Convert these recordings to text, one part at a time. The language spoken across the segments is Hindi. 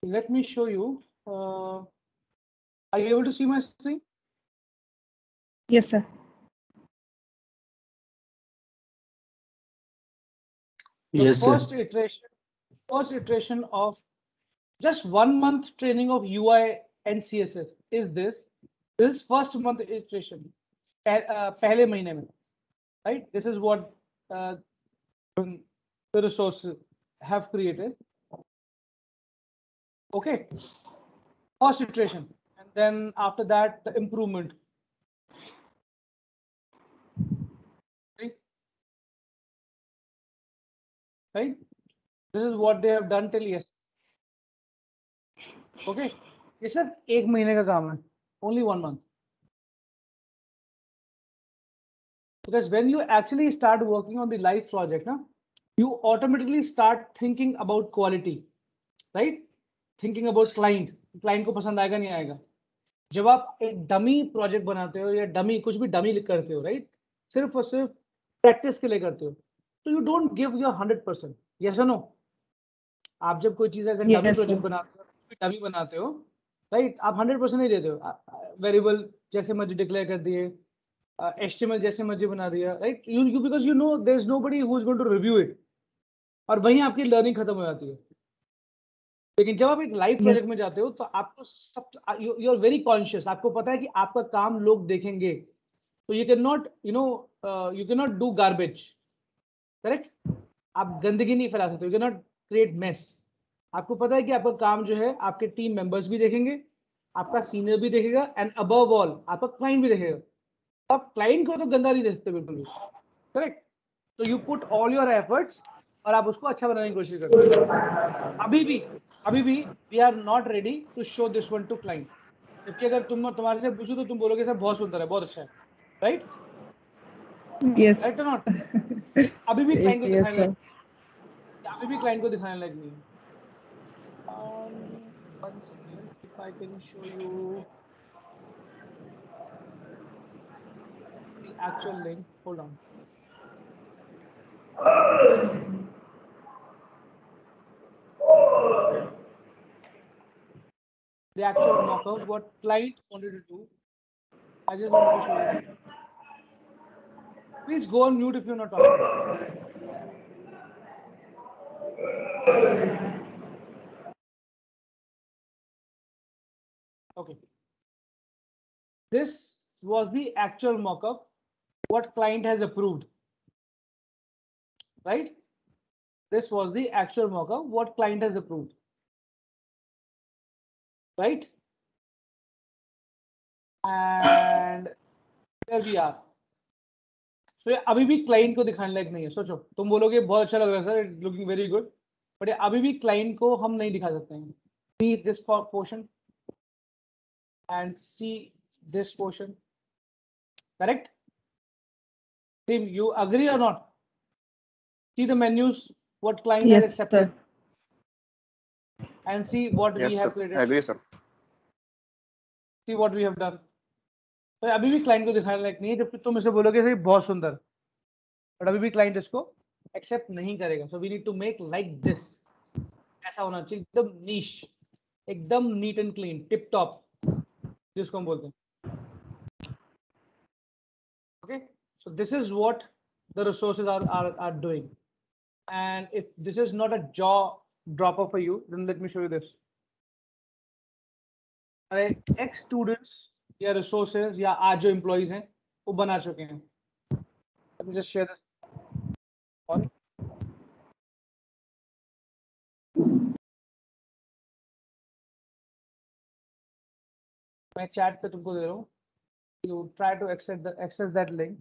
Let me show you. Are you able to see my screen? Yes, sir. The Yes, sir. first iteration of just 1 month training of UI and CSS is this. This is first month iteration. पहले महीने में, right? This is what uh, the resources have created. Okay, first iteration, and then after that the improvement. Right? Right? This is what they have done till yesterday. Okay, ये सिर्फ एक महीने का काम है. Only 1 month. Because when you actually start working on the live project, na, you automatically start thinking about quality, right? Thinking about client को पसंद आएगा नहीं आएगा. जब आप एक डमी प्रोजेक्ट बनाते हो या डमी कुछ भी डमी करते हो, राइट, सिर्फ और सिर्फ प्रैक्टिस के लिए करते हो, तो you don't give your 100%. Yes और नो? आप जब कोई चीज ऐसे डमी Yes, प्रोजेक्ट sir. बनाते हो, डमी बनाते हो, राइट, आप 100% नहीं देते हो. वेरिएबल जैसे मर्जी डिक्लेयर कर दिए, एचटीएमएल जैसे मर्जी बना दिया, right, you because you know there is nobody who is going to review it, और वहीं आपकी लर्निंग खत्म हो जाती है. लेकिन जब आप एक लाइव Yes. प्रोजेक्ट में जाते हो तो आपको सब, यू आर वेरी कॉन्शियस, आपको पता है कि आपका काम लोग देखेंगे, तो you can not you can not do garbage. Correct? आप गंदगी नहीं फैला सकते, you can not create mess. आपको पता है कि आपका काम जो है आपके टीम मेंबर्स भी देखेंगे, आपका सीनियर भी देखेगा, एंड अबव ऑल आपका क्लाइंट भी देखेगा. आप क्लाइंट को तो गंदा नहीं दे सकते बिल्कुल भी. करेक्ट? तो you put all your efforts और आप उसको अच्छा बनाने की कोशिश करते हो. अभी भी we are not ready to show this one to client. जबकि अगर तुम्हारे से पूछो तो तुम बोलोगे सर बहुत सुंदर है, बहुत अच्छा है, राइट? Yes. राइट और नॉट? अभी भी क्लाइंट को Yes, दिखाने sir. लायक, अभी भी क्लाइंट को दिखाने लायक नहीं है. One second, if I can show you the actual link. Hold on. The actual mock-up, what client wanted to do. I just wanted to show you that. Please go on mute if you're not talking. Okay. This was the actual mock-up, what client has approved, right? This was the actual mock-up, what client has approved, right? And here we are. So ये अभी भी क्लाइंट को दिखाने लायक नहीं है. सोचो, तुम बोलोगे बहुत अच्छा लग रहा है sir, it's looking very good, but अभी भी क्लाइंट को हम नहीं दिखा सकते हैं. See this portion and see this portion. Correct? Team, you agree or not? See the menus, what client has Yes, accepted, sir. and see what we Yes, sir. have created. Agree, sir. See what we have done. तो अभी भी क्लाइंट को दिखाने लायक नहीं है, जबकि तुम इसे बोलोगे सर बहुत सुंदर, बट अभी भी क्लाइंट इसको एक्सेप्ट नहीं करेगा. So we need to make like this. ऐसा होना चाहिए, एकदम नीश, एकदम neat and clean, tip top, जिसको हम बोलते हैं. Okay, so this is what the resources are doing. And if this is not a jaw dropper for you, then let me show you this. Ex students या resources या आज जो employees हैं वो बना चुके हैं. Let me just share this. Sorry. मैं chat पे तुमको दे रहा हूँ. You try to access that link.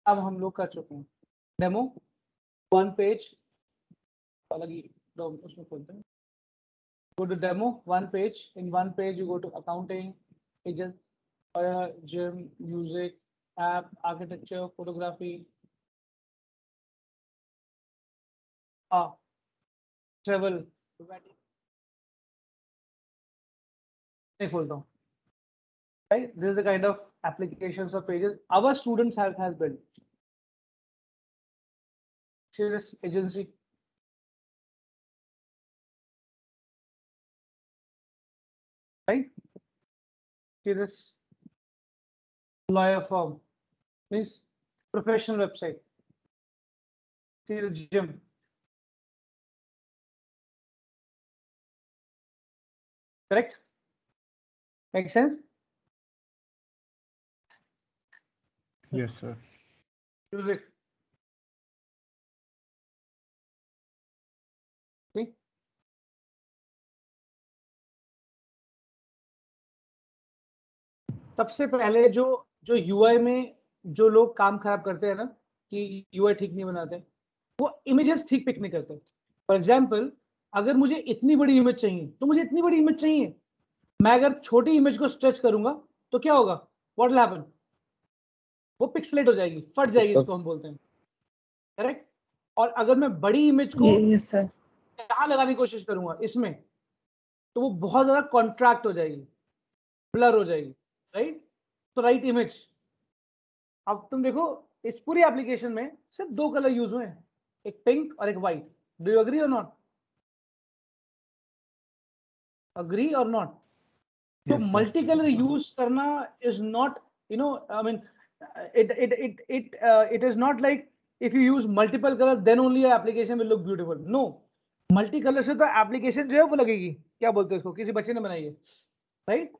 अब हम लोग कर चुके हैं. Demo, one page, अलग ही उसमें खोलते हैं. Go to demo, one page. In one page, you go to accounting, agent, gym, music, app, architecture, photography, travel. नहीं खोलता हूँ. Right? This is the kind of applications or pages our students has built. See this agency. right? See this lawyer firm means professional website. See the gym. Correct? Make sense? Yes, sir. Music. See? सबसे पहले जो जो यूआई में जो लोग काम खराब करते हैं ना कि यूआई ठीक नहीं बनाते, वो इमेजेस ठीक पिक नहीं करते. फॉर एग्जाम्पल, अगर मुझे इतनी बड़ी इमेज चाहिए तो मुझे इतनी बड़ी इमेज चाहिए. मैं अगर छोटी इमेज को स्ट्रेच करूंगा तो क्या होगा? What will happen? वो पिक्सलेट हो जाएगी, फट जाएगी, इसको हम बोलते हैं. करेक्ट? और अगर मैं बड़ी इमेज को Yes, sir. यहाँ लगाने की कोशिश करूंगा इसमें, तो वो बहुत ज्यादा कॉन्ट्रैक्ट हो जाएगी, ब्लर हो जाएगी. राइट? तो राइट इमेज. अब तुम देखो इस पूरी एप्लीकेशन में सिर्फ दो कलर यूज हुए हैं, एक पिंक और एक व्हाइट. डू यू अग्री और नॉट? अग्री और नॉट? तो Yes, sir. Multi colour use करना is not, you know, I mean it is not like if you use multiple colors then only your application will look beautiful. No, multi colour से तो एप्लीकेशन जो है वो लगेगी, क्या बोलते हैं इसको, किसी बच्चे ने बनाई है. राइट?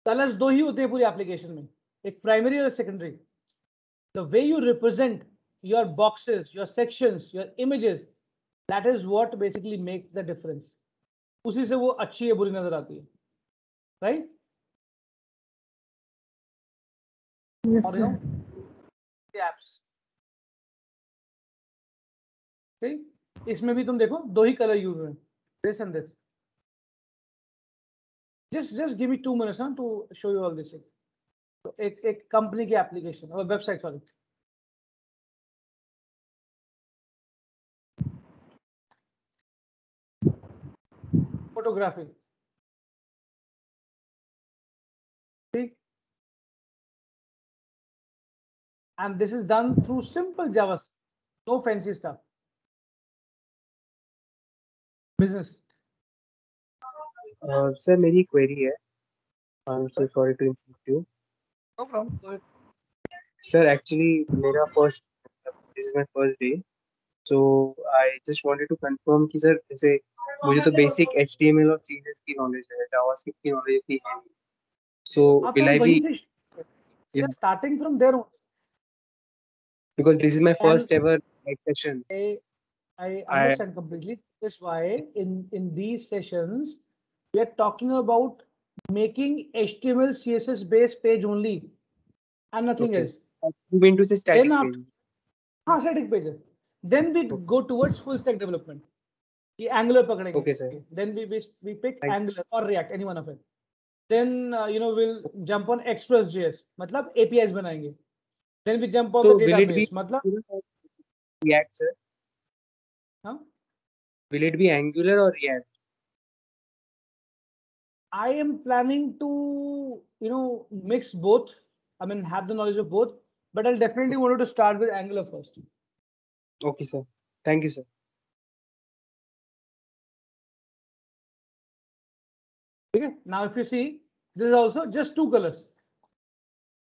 कलर्स दो ही होते हैं पूरी एप्लीकेशन में, एक प्राइमरी और secondary. The way you represent your boxes, your sections, your images, that is what basically make the difference. उसी से वो अच्छी है बुरी नजर आती है. राइट? Yes, और sir. एप्स, ठीक, इसमें भी तुम देखो दो ही कलर यूज हुए, this and this. just give me 2 minutes to show you all this. तो एक कंपनी की एप्लीकेशन और वेबसाइट, सॉरी, फोटोग्राफी. ठीक, and this is done through simple JavaScript, no fancy stuff. Business. Sir मेरी क्वेरी है. I am so sorry to interrupt you. No problem. Go ahead. Sir actually मेरा this is my first day, so I just wanted to confirm कि सर जैसे मुझे तो बेसिक HTML और CSS की नॉलेज है, जावास्क्रिप्ट की नॉलेज इतनी है नहीं. सो हाँ, विल तो आई वही बी, से starting from there only. Because this is my And first ever session. I understand completely. That's why in these sessions we are talking about making HTML CSS based page only and nothing else. Move into say static Then page. हाँ, static pages. Then we go towards full stack development. ये Angular पकड़ेंगे. Okay, sir. Then we pick Thank- Angular or React, any one of it. Then we'll jump on Express.js, मतलब APIs बनाएंगे. Then we jump on So the will it be database, मतलब React, sir? हाँ, Will it be Angular or React? I am planning to mix both. I mean have the knowledge of both, but I'll definitely want to start with Angular first. Okay, sir. Thank you, sir. Okay. Now if you see, this is also just two colors.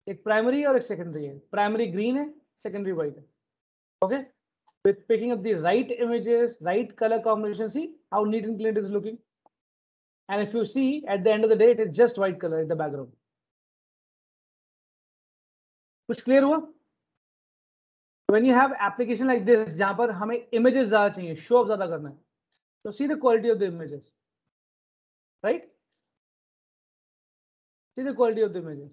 एक primary और एक secondary है. Primary green है, secondary white है. Okay. With picking up the right images, right color combination, see how neat and clean it is looking. And if you see at the end of the day, it is just white color in the background. कुछ clear हुआ? When you have application like this, जहाँ पर हमें images ज़्यादा चाहिए, show up ज़्यादा करना है, so see the quality of the images, right? See the quality of the images.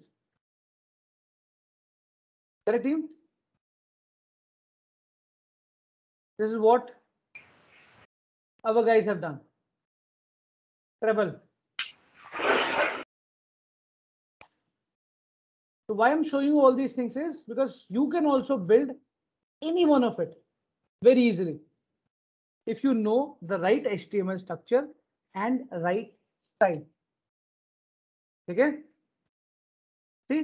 Correct, team? This is what our guys have done. Treble. So why I'm showing you all these things is because you can also build any one of it very easily if you know the right HTML structure and right style. Okay? See,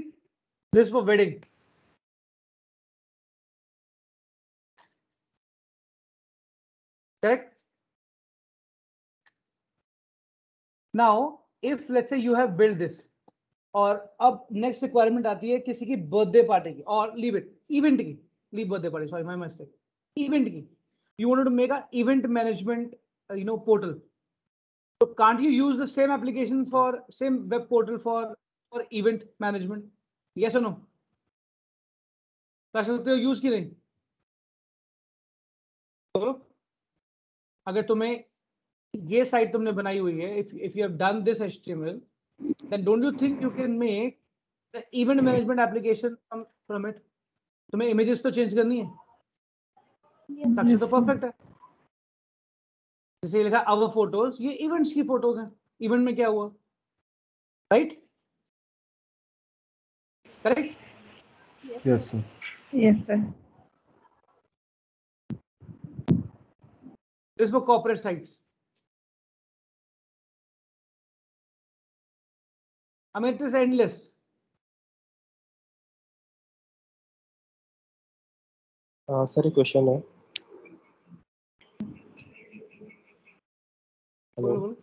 this is for wedding. Correct? Now, if let's say you have build this, और अब नेक्स्ट रिक्वायरमेंट आती है किसी की बर्थडे पार्टी की, और लीव इट इवेंट की, leave birthday party, sorry my mistake, event की, you wanted to make a event management portal. So can't you use the same application for same web portal for event management? Yes or no? कर सकते हो यूज की नहीं? तो अगर तुम्हें ये साइट तुमने बनाई हुई है, if you have done this HTML, then don't you think you can make the event management application from it? तुम्हें images तो change करनी है, स्ट्रक्चर तो परफेक्ट है, जैसे लिखा अवर फोटोज, ये इवेंट्स की फोटोज हैं, इवेंट में क्या हुआ, right? Correct? Yes, sir. Yes, sir. This for corporate sites. I mean, it is endless. Sir एक क्वेश्चन है। बोलो हेलो बोलो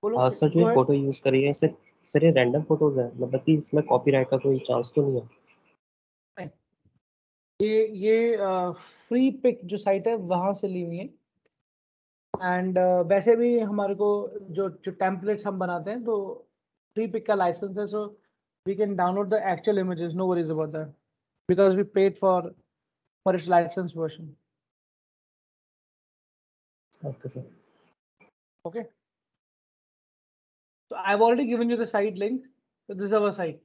बोलो। सर, जो Go ये ahead. फोटो यूज करी है सर ये रैंडम फोटोज है, मतलब कि इसमें कॉपीराइट का कोई चांस तो नहीं है? ये फ्री पिक जो साइट है वहां से ली हुई है, एंड वैसे भी हमारे को जो टेम्पलेट्स हम बनाते हैं तो फ्री पिक का लाइसेंस है, so we can download the actual images, no worries about that, because we paid for its licence version. Okay sir. Okay, so I've already given you the site link. So this is our site,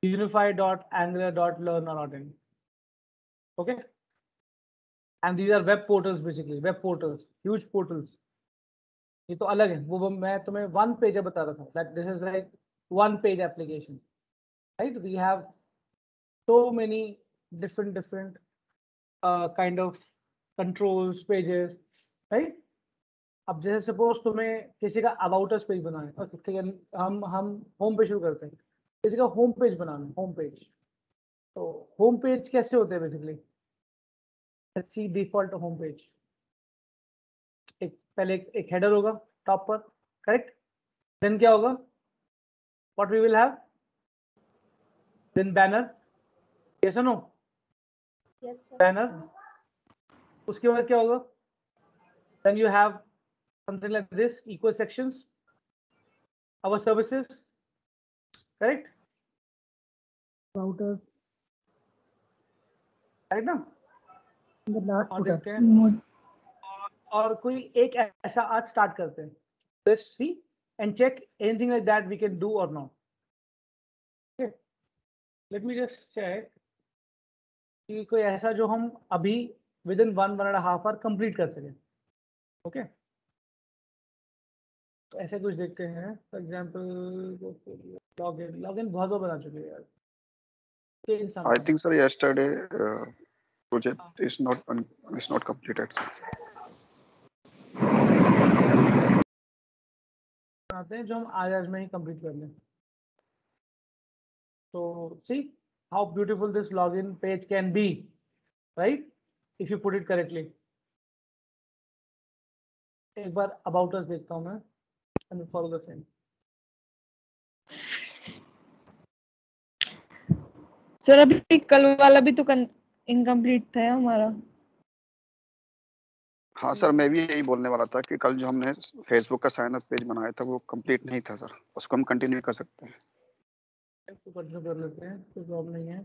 unify.angular.learner.in. Okay, and these are web portals, basically web portals, huge portals. ये तो अलग है, वो मैं तुम्हें वन पेज बता रहा था, that this is like one page application, right? We have so many different kind of controls pages, right? अब जैसे सपोज तुम्हें किसी का अबाउट अस पेज बनाना है, ठीक है, हम होम पेज शुरू करते हैं, किसी का होम पेज बनाना है, होम पेज, तो होम पेज कैसे होते हैं basically? Let's see default home page, एक पहले एक हेडर होगा टॉप पर, करेक्ट? देन क्या होगा? What we will have? Then banner, yes और नो? बैनर, उसके बाद क्या होगा? Then you have something like this, equal sections, our services, correct? Router, right ना? और देखते हैं, और कोई एक ऐसा आज स्टार्ट करते हैं, let's see and check anything like that we can do or not. Okay, let me just check कि कोई ऐसा जो हम अभी within 1.5 hour complete कर सकें. Okay, तो ऐसे कुछ देखते हैं, फॉर एग्जाम्पल लॉगिन बहुत बार बना चुके हैं यार. I think sir yesterday project is not completed. आते हैं जो हम आज में ही कंप्लीट कर लें. So see how beautiful this login page can be, right? If you put it correctly. एक बार about us देखता हूँ मैं, and follow the same. Sir अभी कल वाला भी तो इनकम्प्लीट था हमारा. हाँ सर, मैं भी यही बोलने वाला था कि कल जो हमने फेसबुक का साइन अप पेज बनाया था वो कंप्लीट नहीं था सर, उसको हम कंटिन्यू कर सकते हैं. तो कंटिन्यू कर लेते हैं, कोई प्रॉब्लम नहीं है,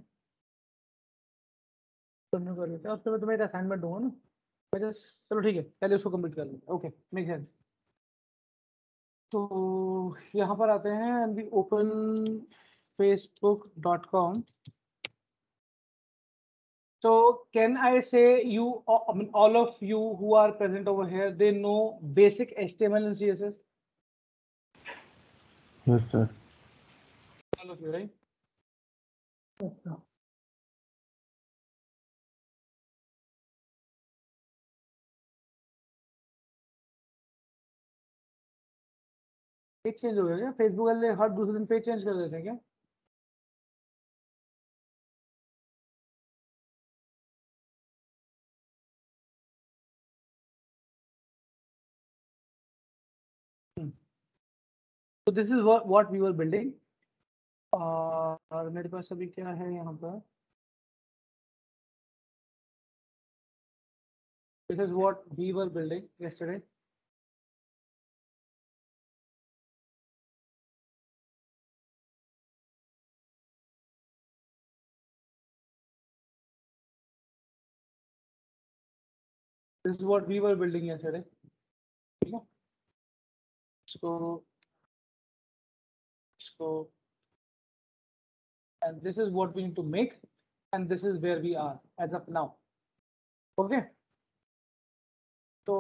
कंटिन्यू कर लेते हैं. और फिर मैं तुम्हें एक असाइनमेंट दूंगा ना, मैं जस्ट, चलो ठीक है, पहले उसको कंप्लीट कर लेते हैं. Okay, make sense. तो यहाँ पर आते हैं and we open facebook.com. So can I say you, I mean, all of you who are present over here, they know basic HTML and CSS? Yes, sir. All of you, right? Page change हो गया क्या? फेसबुक वाले हर दूसरे दिन पेज चेंज कर देते हैं क्या? So this is what we were building. और मेरे पास अभी क्या है यहाँ पर? This is what we were building yesterday. This is what we were building yesterday. So, and this is what we need to make, and this is where we are as of now. Okay. तो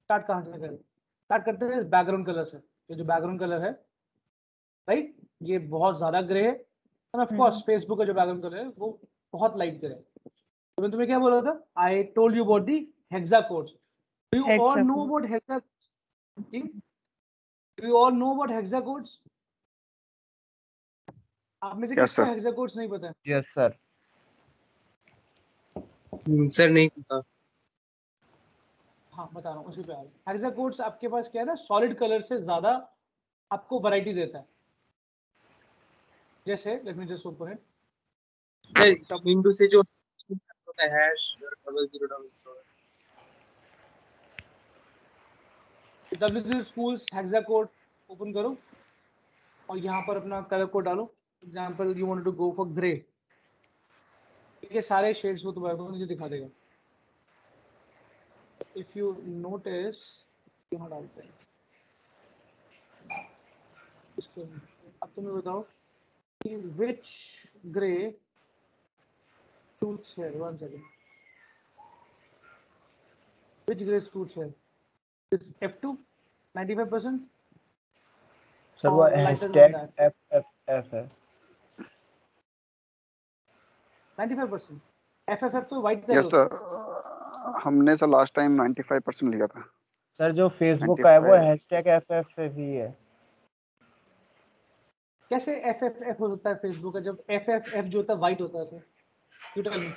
स्टार्ट कहाँ से करें? स्टार्ट करते हैं बैकग्राउंड कलर से. ये जो बैकग्राउंड कलर है, राइट, ये बहुत ज्यादा ग्रे है, और ऑफ कोर्स फेसबुक का जो बैकग्राउंड कलर है वो बहुत लाइट ग्रे है. तो मैं तुम्हें क्या बोल रहा था? I told you about the hexa codes. Do you all know about hexa? Do you all know about hexa codes? आप में से किसको हेक्सा कोड्स नहीं पता है? Yes sir. सर नहीं पता. हाँ बता रहा हूँ, उसी पे आ रहा हूँ. हेक्सा कोड्स आपके पास क्या है ना, सॉलिड कलर से ज्यादा आपको वैरायटी देता है. जैसे let me just open it. Window से जो होता है hash 0000 W0 schools hexa code open करो और यहाँ पर अपना कलर कोड डालो. Example you want to go for grey. ये सारे शेड्स वो तुम्हारे को मुझे दिखा देगा. इफ यू नोटिस यहाँ डालते हैं इसको. अब तुम्हें बताओ कि विच ग्रे सूट्स है. 1 सेकंड. विच ग्रे सूट्स है? इस F2 95%. सर वो हैशटैग FFF है. 95%. FFF तो व्हाइट कलर. यस सर, हमने सर लास्ट टाइम 95% लिया था. सर जो फेसबुक का है वो हैशटैग FFF ही है. कैसे FFF होता है फेसबुक का, जब FFF जो होता है व्हाइट होता है? तो you tell me.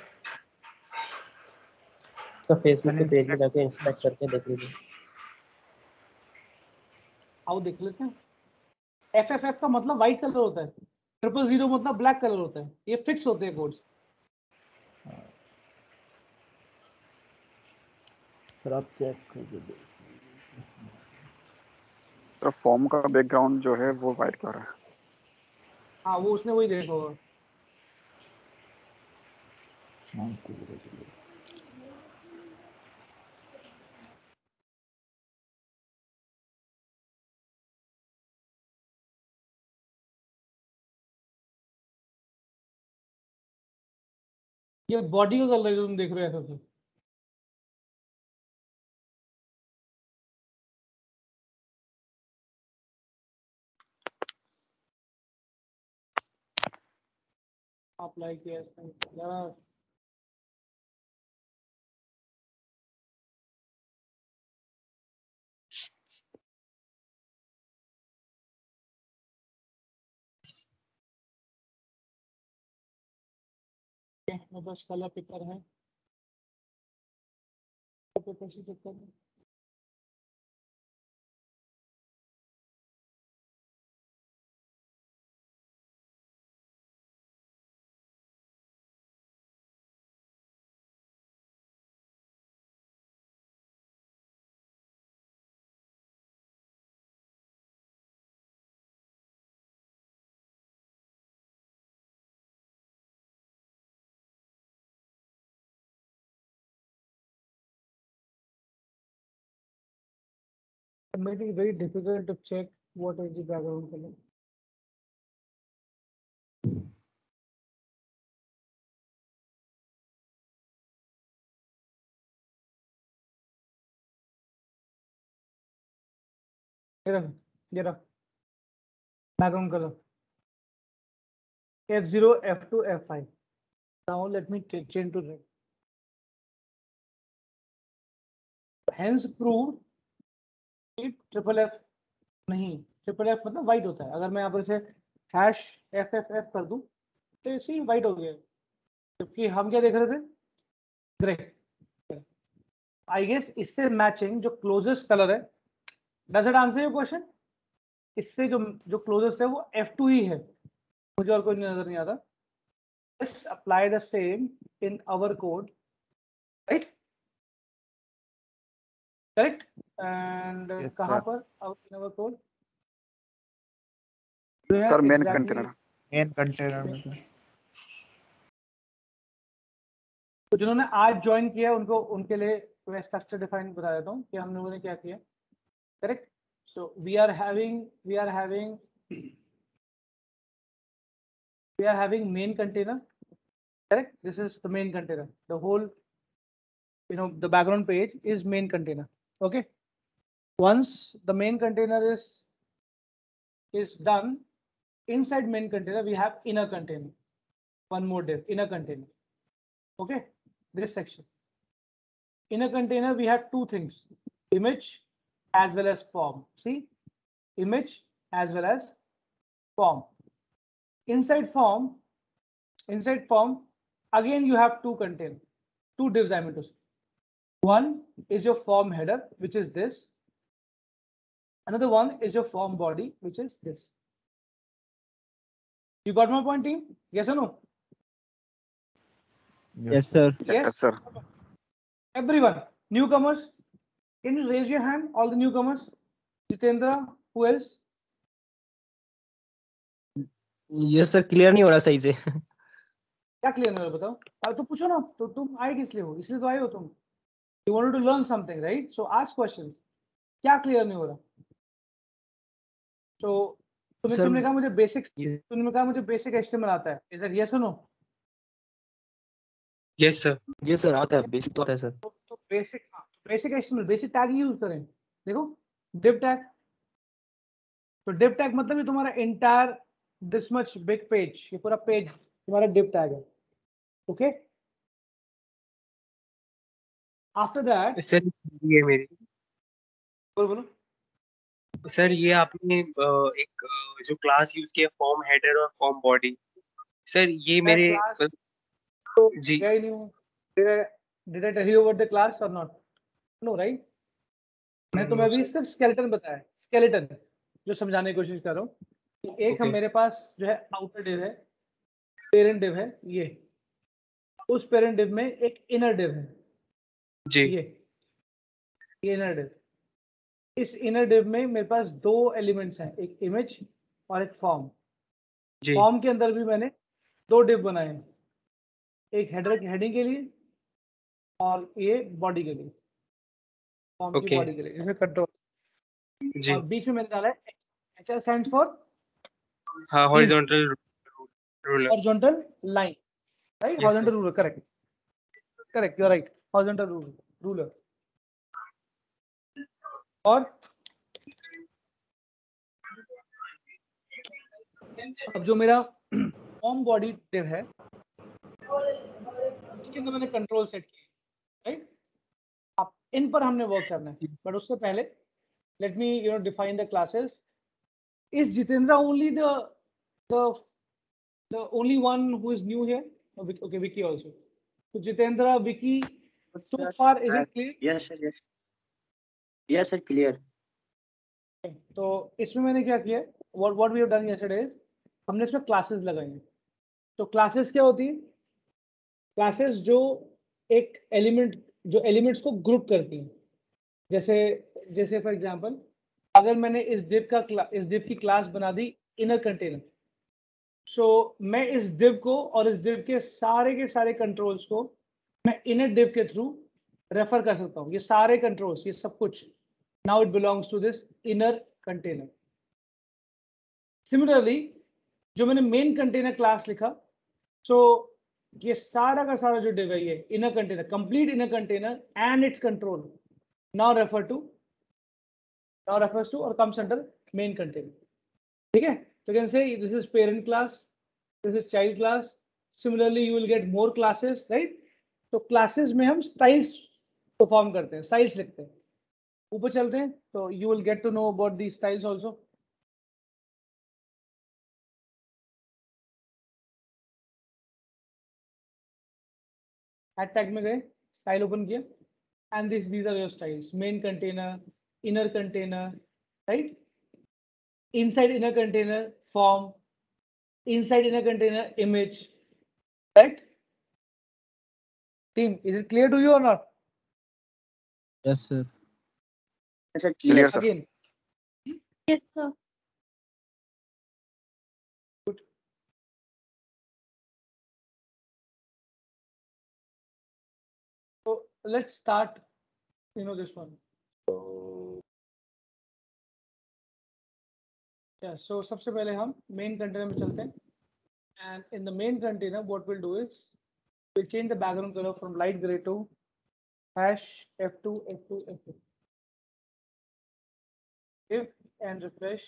Sir Facebook के पेज में जाके इंस्पेक्ट करके देख लीजिए. आओ देख लेते हैं. FFF का मतलब व्हाइट कलर होता है. 000 मतलब ब्लैक कलर होता है. ये फिक्स होते हैं कोड्स. सर आप चेक करके देखिए. सर फॉर्म का बैकग्राउंड जो है वो वाइट कलर है. हाँ वो उसने वही देखा होगा. ये बॉडी का कलर तुम देख रहे हो. अप्लाई किया यार. मेरे पास कलर पेपर है. पेपर से चेक करना. It may be very difficult to check what is the background color. ये रहा background color. F0, F2, F5. Now let me change to red. Hence proved कि ट्रिपल एफ नहीं. ट्रिपल एफ मतलब व्हाइट होता है. अगर मैं यहाँ पर से हैश FFF कर दूं तो ऐसे ही व्हाइट हो गया. जबकि हम क्या देख रहे थे? ग्रे. आई गेस इससे मैचिंग जो क्लोजेस्ट कलर है. Does it answer your question? इससे जो जो क्लोजेस्ट है वो F2 ही है, मुझे और कोई नजर नहीं आता. Let's apply the same in our code, right? Correct? And Yes, कहाँ sir. पर in our code? Sir main Exactly. Container. Main container में तो तो जिन्होंने आज ज्वाइन किया उनको उनके लिए मैं स्ट्रक्चर डिफाइन बता देता हूँ कि हम लोगों ने क्या किया. Correct. So we are having main container. Correct. This is the main container. The whole, the background page is main container. Okay. Once the main container is done, inside main container we have inner container. One more div, inner container. Okay. This section. Inner container we have two things, image as well as form. See, image as well as form. Inside form, again you have two containers, two divs I mean to say. One is your form header, which is this. Another one is your form body, which is this. You got my point, team? Yes or no? yes sir. Yes, sir. Everyone, newcomers, can you raise your hand? All the newcomers. Jitendra, who else? ये सर क्लियर नहीं हो रहा सही से. क्या क्लियर नहीं हो रहा बताओ. तो पूछो ना, तो तुम आए किस लिए हो? इसलिए तो आए हो तुम. You wanted to learn something, right? So ask questions. क्या क्लियर नहीं हो रहा? So तुमने कहा मुझे बेसिक HTML आता है. Is that yes or no? Yes, sir. ये सर आता है, बेसिक तो आता है सर. तो बेसिक HTML, बेसिक टैग ही यूज करें. देखो div tag. तो div tag मतलब ये तुम्हारा entire this much big page, ये पूरा पेज तुम्हारा div tag है. Okay. After that, सर ये मेरी बोलो. सर ये आपने एक जो क्लास यूज किया फॉर्म हेडर और फॉर्म बॉडी, सर ये मेरे जी क्या ही नहीं हूँ. Did I tell you about the class or not? No, right? मैं तुम्हें अभी सिर्फ स्केलेटन बताया, स्केलेटन जो समझाने की कोशिश कर रहा हूँ. एक हम मेरे पास जो है आउटर डिव है, पेरेंट डिव है, ये उस पेरेंट डिव में एक इनर डिव है जी. ये इनर डिव. इस इनर डिव में मेरे पास दो एलिमेंट्स हैं, एक इमेज और एक फॉर्म. जी. फॉर्म के अंदर भी मैंने दो डिव बनाए हैं, एक हेडिंग के लिए और ये बॉडी के लिए, फॉर्म की बॉडी के लिए, इसमें कंट्रोल. जी. और बीच में मैंने डाला है HR stands for horizontal ruler. Horizontal line, right? Horizontal ruler, correct, you are right. Horizontal ruler. और अब जो मेरा फॉर्म बॉडी डिव है इसके अंदर मैंने कंट्रोल सेट किए, राइट? अब इन पर हमने वर्क करना है, बट उससे पहले let me define the classes. Is Jitendra only the only one who is new here? Okay, Vicky also. So Jitendra, Vicky, so far is it clear? Yes sir, yes sir, clear. तो इसमें मैंने क्या किया, what we have done yesterday is हमने इसमें क्लासेस लगाई हैं. तो क्लासेस क्या होती है? क्लासेस जो एक एलिमेंट्स को ग्रुप करती हैं. जैसे फॉर एग्जांपल अगर मैंने इस div की क्लास बना दी इनर कंटेनर, सो मैं इस div को और इस div के सारे कंट्रोल्स को मैं इनर div के थ्रू रेफर कर सकता हूँ. ये सारे कंट्रोल्स, ये सब कुछ now it belongs to this inner container. Similarly, जो मैंने मेन कंटेनर क्लास लिखा, सो ये सारा का सारा जो div है ये inner container, complete inner container and it's control now refers to or comes under main container. ठीक है? So you can say this is parent class, this is child class. Similarly, you will get more classes, right? तो classes में हम styles परफॉर्म करते हैं, styles लिखते हैं. ऊपर चलते हैं तो you will get to know about these styles also. Tag में गए, style ओपन किया, and these are your styles: main container, inner container, right? inside inner container form, inside inner container image, right? Team, is it clear to you or not? Yes, sir. Yes, sir, Clear, clear. sir. Again, Yes, sir. so let's start, this one. Yeah, so सबसे पहले हम main container में चलते हैं. And in the main container, what we'll do is we'll change the background color from light gray to hash F2, F2, F2. If and refresh.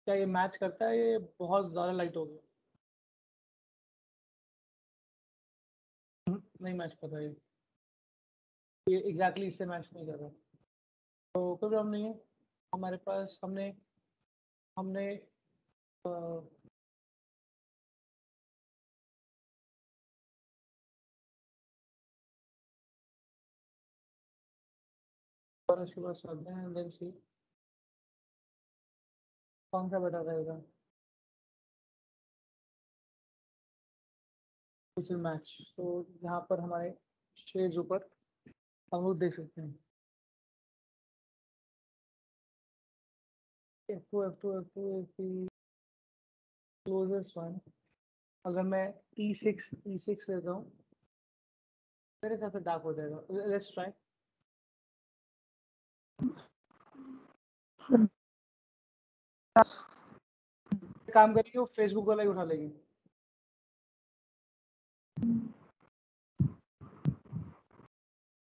क्या ये मैच करता है? ये बहुत ज्यादा लाइट हो गया. नहीं मैच कर रहा है ये एग्जैक्टली इससे मैच नहीं कर रहा. तो कोई प्रॉब्लम नहीं है. हमारे पास हमने और उसके बाद चलते हैं. देन सी कौन सा बेटा रहेगा. कुछ मैच. तो यहाँ पर हमारे शेड्स ऊपर हम लोग देख सकते हैं. F2, F2, F2 is the closest one. अगर मैं E6 लेता हूँ मेरे हिसाब से डार्क हो जाएगा. Let's try. काम करेंगे वो फेसबुक वाला ही उठा लेंगे.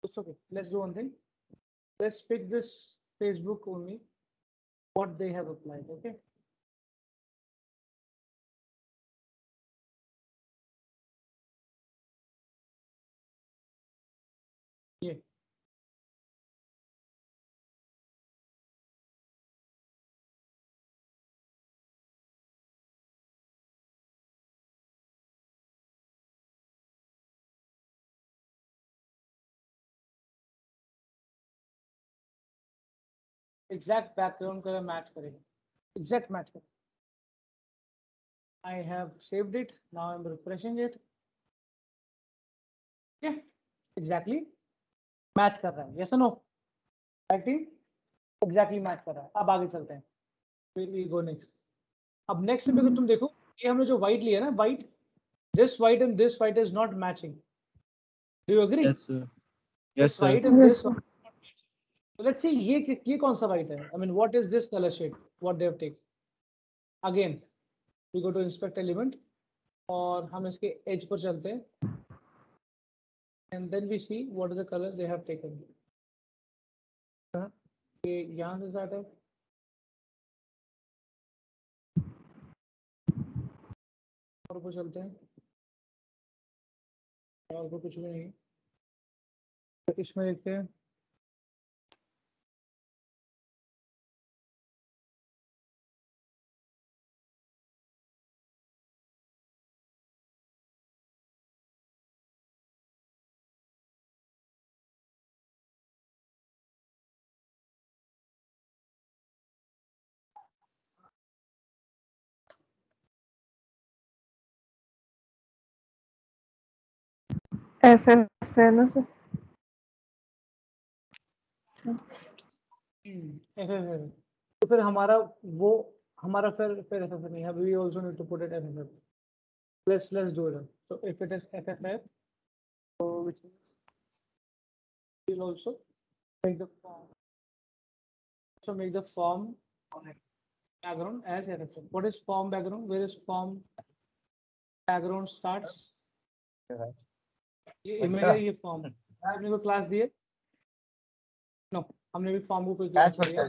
It's okay. Let's do one thing. Let's pick this Facebook only. What they have applied. Okay. Yeah. Exact background color match करेगा. Exact match करेगा. I have saved it. Now I'm refreshing it. Yeah. Exactly. Match कर रहा है. Yes or no? Exactly match कर रहा है. अब आगे चलते हैं. We go next. अब next में तुम देखो ये हमने जो white लिया ना white, this white and this white is not matching. Do you agree? Yes, sir. Yes, This sir. white and this white. So let's see ये कौन सा white है? I mean, what is this color shade? What they have taken? Again, we go to inspect element और हम इसके edge पर चलते हैं. And then we see what is the color they have taken. ये यहाँ से start है. और ऊपर चलते हैं. और तो कुछ भी नहीं. इसमें देखते हैं. FF है ना सर. तो फिर हमारा फिर FFF नहीं है. We also need to put it FFF. Let's do it. So if it is FFF, so which will also make the form. So make the form background as FFF. What is form background? Where is form background starts? ये image है, ये form. हमने कोई क्लास दिए? No, हमने भी form को कोई क्लास दिया.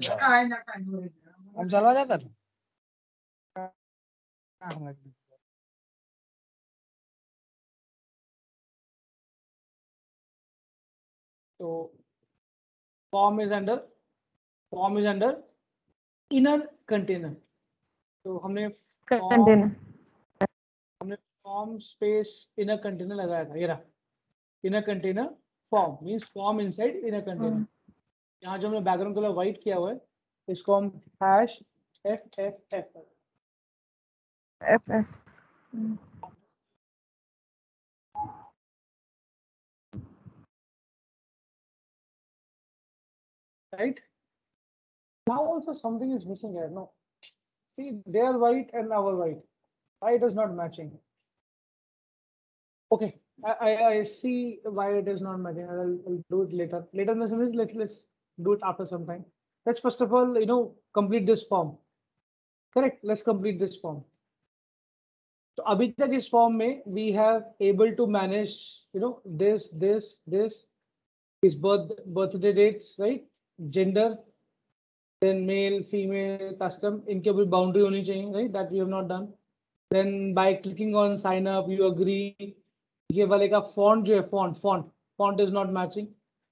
हम चलवा जाता था. So form is under inner container. तो हमने form space inner container लगाया था. ये रहा inner container form means form inside inner container. यहाँ जो हमने background color white किया हुआ है इसको हम hash F F F FF. right? Now also something is missing here. No, see, they are white and our white. Why it is not matching? Okay, I see why it is not matching. I'll do it later. Later in the semester, let's do it after some time. Let's first of all, complete this form. Correct. Let's complete this form. So अभी तक इस form में we have able to manage, this, his birthday dates, right? Gender, then male, female, custom. इनके भी boundary होनी चाहिए, right? That we have not done. Then by clicking on sign up, you agree. ये वाले का font जो है font is not matching.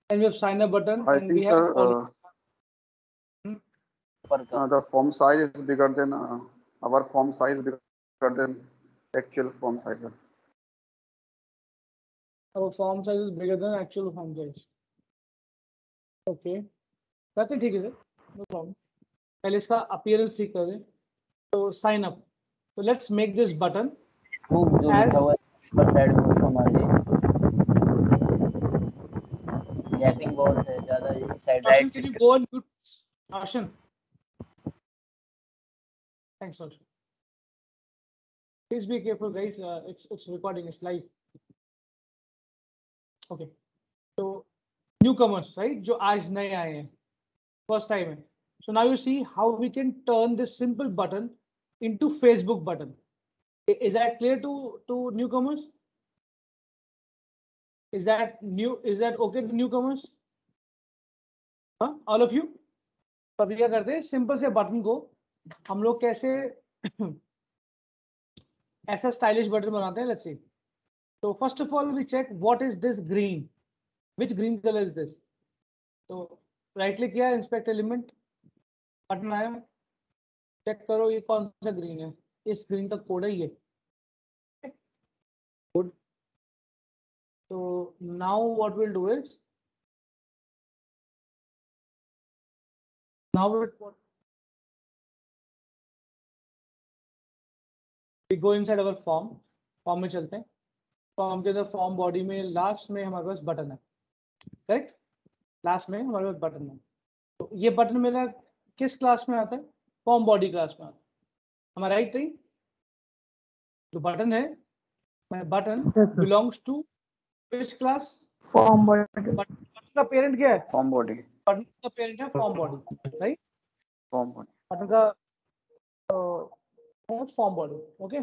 And we have sign up button. I and think, we have sir, the form size is bigger than our form size bigger than actual form size. Sir. our form size is bigger than actual form size. Okay, that's it. ठीक है, no problem. पहले इसका appearance ठीक कर दें. So sign up. So let's make this button. इसको जो लिखा हुआ है ऊपर साइड में उसको मान लीजिए गैपिंग बहुत है ज्यादा इस side Roshan, right can you side go and mute? Roshan. Thanks, Roshan. Please be careful, guys. It's recording. It's live. Okay. So newcomers, right? जो आज नए आए हैं, first time है. So now you see how we can turn this simple button into Facebook button. Is that clear to newcomers? Is that okay to newcomers? Huh? All of you? तो अभी क्या करते हैं, सिंपल से बटन को हम लोग कैसे ऐसा स्टाइलिश बटन बनाते हैं. Let's see. तो first of all we check what is this green, which green colour is this. तो राइट क्लिक किया, इंस्पेक्ट एलिमेंट, बटन आया, चेक करो ये कौन सा ग्रीन है. इस ग्रीन का कोड है ये. गुड. तो now what will do is, now we go inside our form में चलते हैं. फॉर्म के अंदर फॉर्म बॉडी में लास्ट में हमारे पास बटन है. करेक्ट, लास्ट में हमारे पास बटन है. तो ये बटन मेरा किस क्लास में आता है, फॉर्म बॉडी क्लास में आता है. हमारा राइट नहीं, जो बटन है, button belongs to which class, Form body. Button का पेरेंट क्या है, Form body. बटन का पेरेंट है form body, right. Form body. Button का form body. Okay.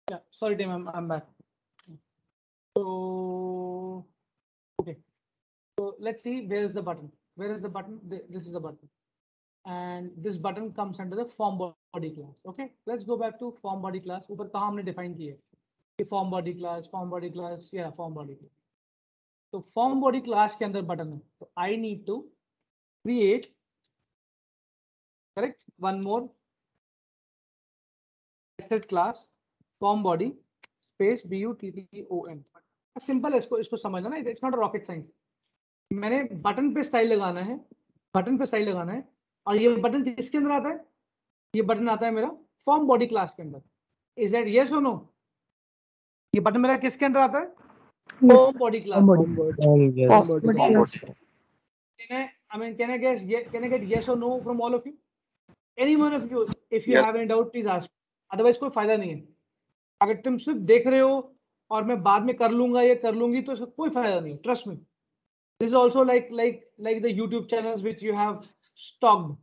Yeah, sorry team, I'm back. So okay, so let's see where is the button. Where is the button? This is the button, and this button comes under the form body class. Okay, let's go back to form body class. ऊपर कहाँ हमने define की है? कि form body class, form body class, yeah, form body class. तो form body class के अंदर button है. तो I need to create, correct, one more nested class form body space button. Simple है, इसको समझना ना, it's not a rocket science. मैंने बटन पे स्टाइल लगाना है, बटन पे स्टाइल लगाना है, और ये बटन किसके अंदर आता है? ये बटन आता है मेरा फॉर्म बॉडी क्लास के अंदर. इज दैट यस और नो? ये बटन मेरा किसके अंदर आता है? Form body class. Can I get yes or no from all of you? Any one of you, if you Yes. have any doubt, please ask. Otherwise कोई फायदा नहीं है. अगर तुम सिर्फ देख रहे हो और मैं बाद में कर लूंगा या कर लूंगी तो इसका कोई फायदा नहीं है. Trust me. This is also like the YouTube channels which you have stocked.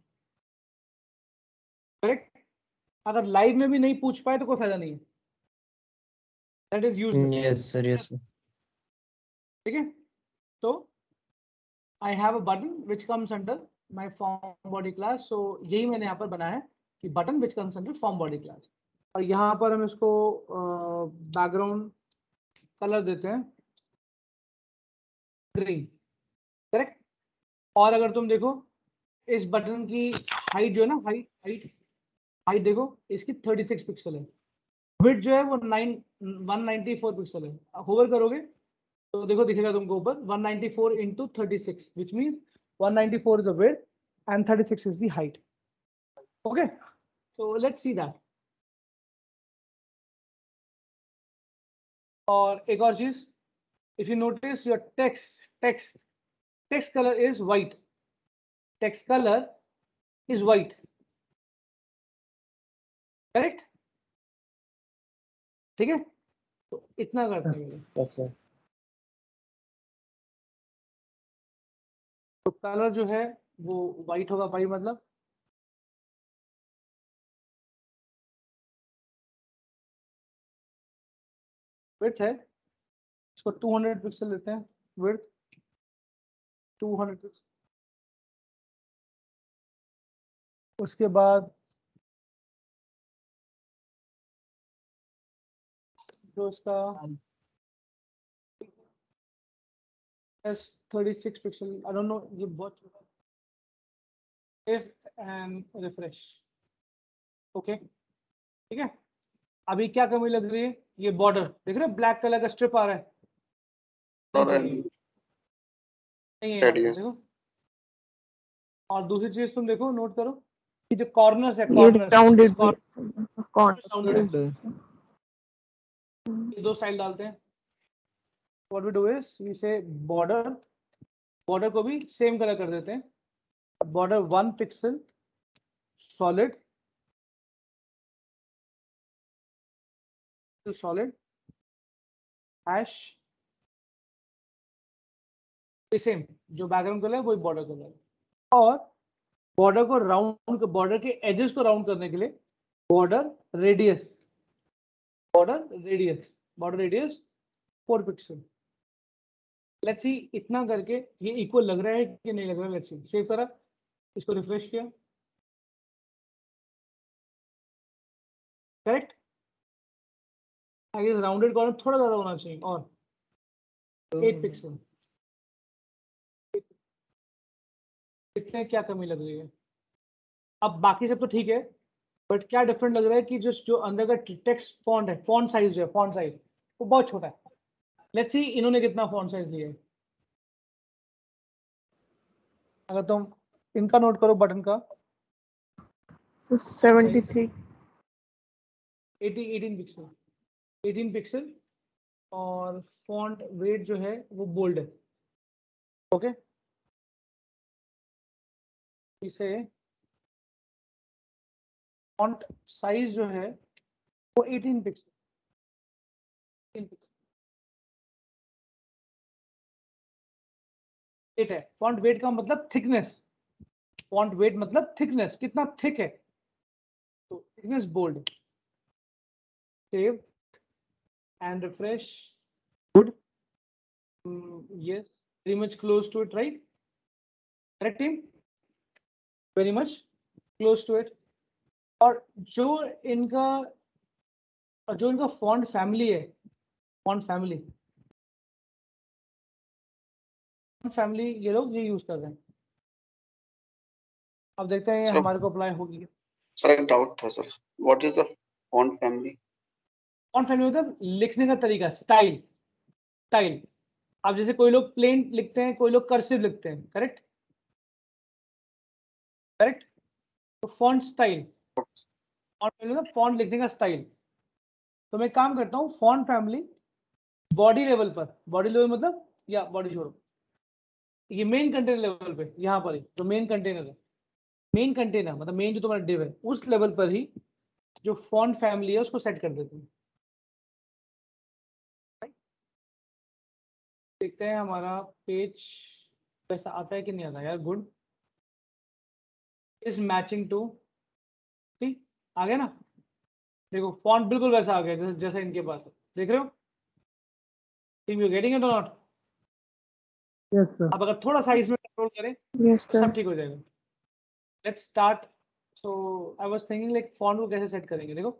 Correct? अगर लाइव में भी नहीं पूछ पाए तो कोई फायदा नहीं है. That is useless. Yes sir, yes sir. ठीक है? So I have a button which comes under my form body class. So यही मैंने यहाँ पर बनाया है कि button which comes under form body class. और यहाँ पर हम इसको background color देते हैं green. करेक्ट? और अगर तुम देखो इस बटन की हाइट जो है ना, हाइट देखो इसकी 36 पिक्सल है. विड्थ जो है वो 194 पिक्सल है. होवर करोगे तो देखो दिखेगा तुमको ऊपर 194 into 36, which means 194 is the width and 36 is the height. Okay, so let's see that. और एक और चीज, if you notice your text color is white. Text color is white. Correct? ठीक है? तो इतना करते हैं. Yes sir. तो कलर जो है वो व्हाइट होगा भाई, मतलब विड्थ है, इसको 200 पिक्सल लेते हैं. Width 200 pixel. उसके बाद जो इसका 36 पिक्सल, आई डोंट नो, ये बहुत एंड रिफ्रेश. ओके, ठीक है. अभी क्या कमी लग रही है? ये बॉर्डर देख रहे हो, ब्लैक कलर का स्ट्रिप आ रहा है. नहीं है, देखो. और दूसरी चीज तुम देखो, नोट करो कि जो कॉर्नर्स है, दो साइड डालते हैं. What we do is we say border को भी सेम कलर कर देते हैं. Border 1 pixel solid hash, same जो बैकग्राउंड कलर है वही बॉर्डर कलर है. और बॉर्डर को राउंड, बॉर्डर के एजेस को राउंड करने के लिए border radius 4 pixel. Let's see इतना करके ये इक्वल लग रहा है कि नहीं लग रहा है. लेट्स सी, सेव करा, इसको रिफ्रेश किया. करेक्ट? आगे राउंडेड कॉर्नर थोड़ा ज्यादा होना चाहिए, और 8 पिक्सल. इतने क्या कमी लग रही है? अब बाकी सब तो ठीक है, बट क्या डिफरेंट लग रहा है कि जो अंदर का टेक्स्ट फॉन्ट है, फॉन्ट साइज जो है, फॉन्ट साइज वो बहुत छोटा है. लेट्स सी इन्होंने कितना फॉन्ट साइज लिया है। अगर तुम इनका नोट करो बटन का 73 18 पिक्सल 18 पिक्सल और फॉन्ट वेट जो है वो बोल्ड है। ओके इसे फॉन्ट साइज जो है वो 18 पिक्सल वेट है। फॉन्ट वेट का मतलब थिकनेस, फॉन्ट वेट मतलब थिकनेस, कितना थिक है, तो thickness bold. Save and refresh. Good, yes, very much close to it, right? Correct team? Very much close to it. और जो इनका फॉन्ट फैमिली है, फॉन्ट फैमिली ये लोग ये यूज कर रहे हैं। अब देखते हैं ये हमारे को अप्लाई होगी। सर एक डाउट था sir, what is the font family? Font family मतलब लिखने का तरीका, स्टाइल। अब जैसे कोई लोग प्लेन लिखते हैं, कोई लोग कर्सिव लिखते हैं, करेक्ट। तो फॉन्ट स्टाइल, फॉन्ट लिखने का स्टाइल। तो मैं काम करता हूँ फॉन्ट फैमिली बॉडी लेवल पर, बॉडी लेवल मतलब या बॉडी छोड़ो, ये मेन कंटेनर लेवल पे, यहाँ पर ही जो मेन कंटेनर है, मेन कंटेनर मतलब मेन जो तुम्हारा डिव है उस लेवल पर ही जो फॉन्ट फैमिली है उसको सेट कर देते हैं। देखते हैं हमारा पेज वैसा आता है कि नहीं आता यार। गुड, इज मैचिंग टू, ठीक आ गया ना। देखो फॉन्ट बिल्कुल वैसा आ गया जैसा इनके पास है, देख रहे हो? यू गेटिंग इट और नॉट? Yes sir. अब अगर थोड़ा साइज में कंट्रोल करें यस तो सर सब ठीक हो जाएगा। Let's start. So I was thinking like font को कैसे सेट करेंगे। देखो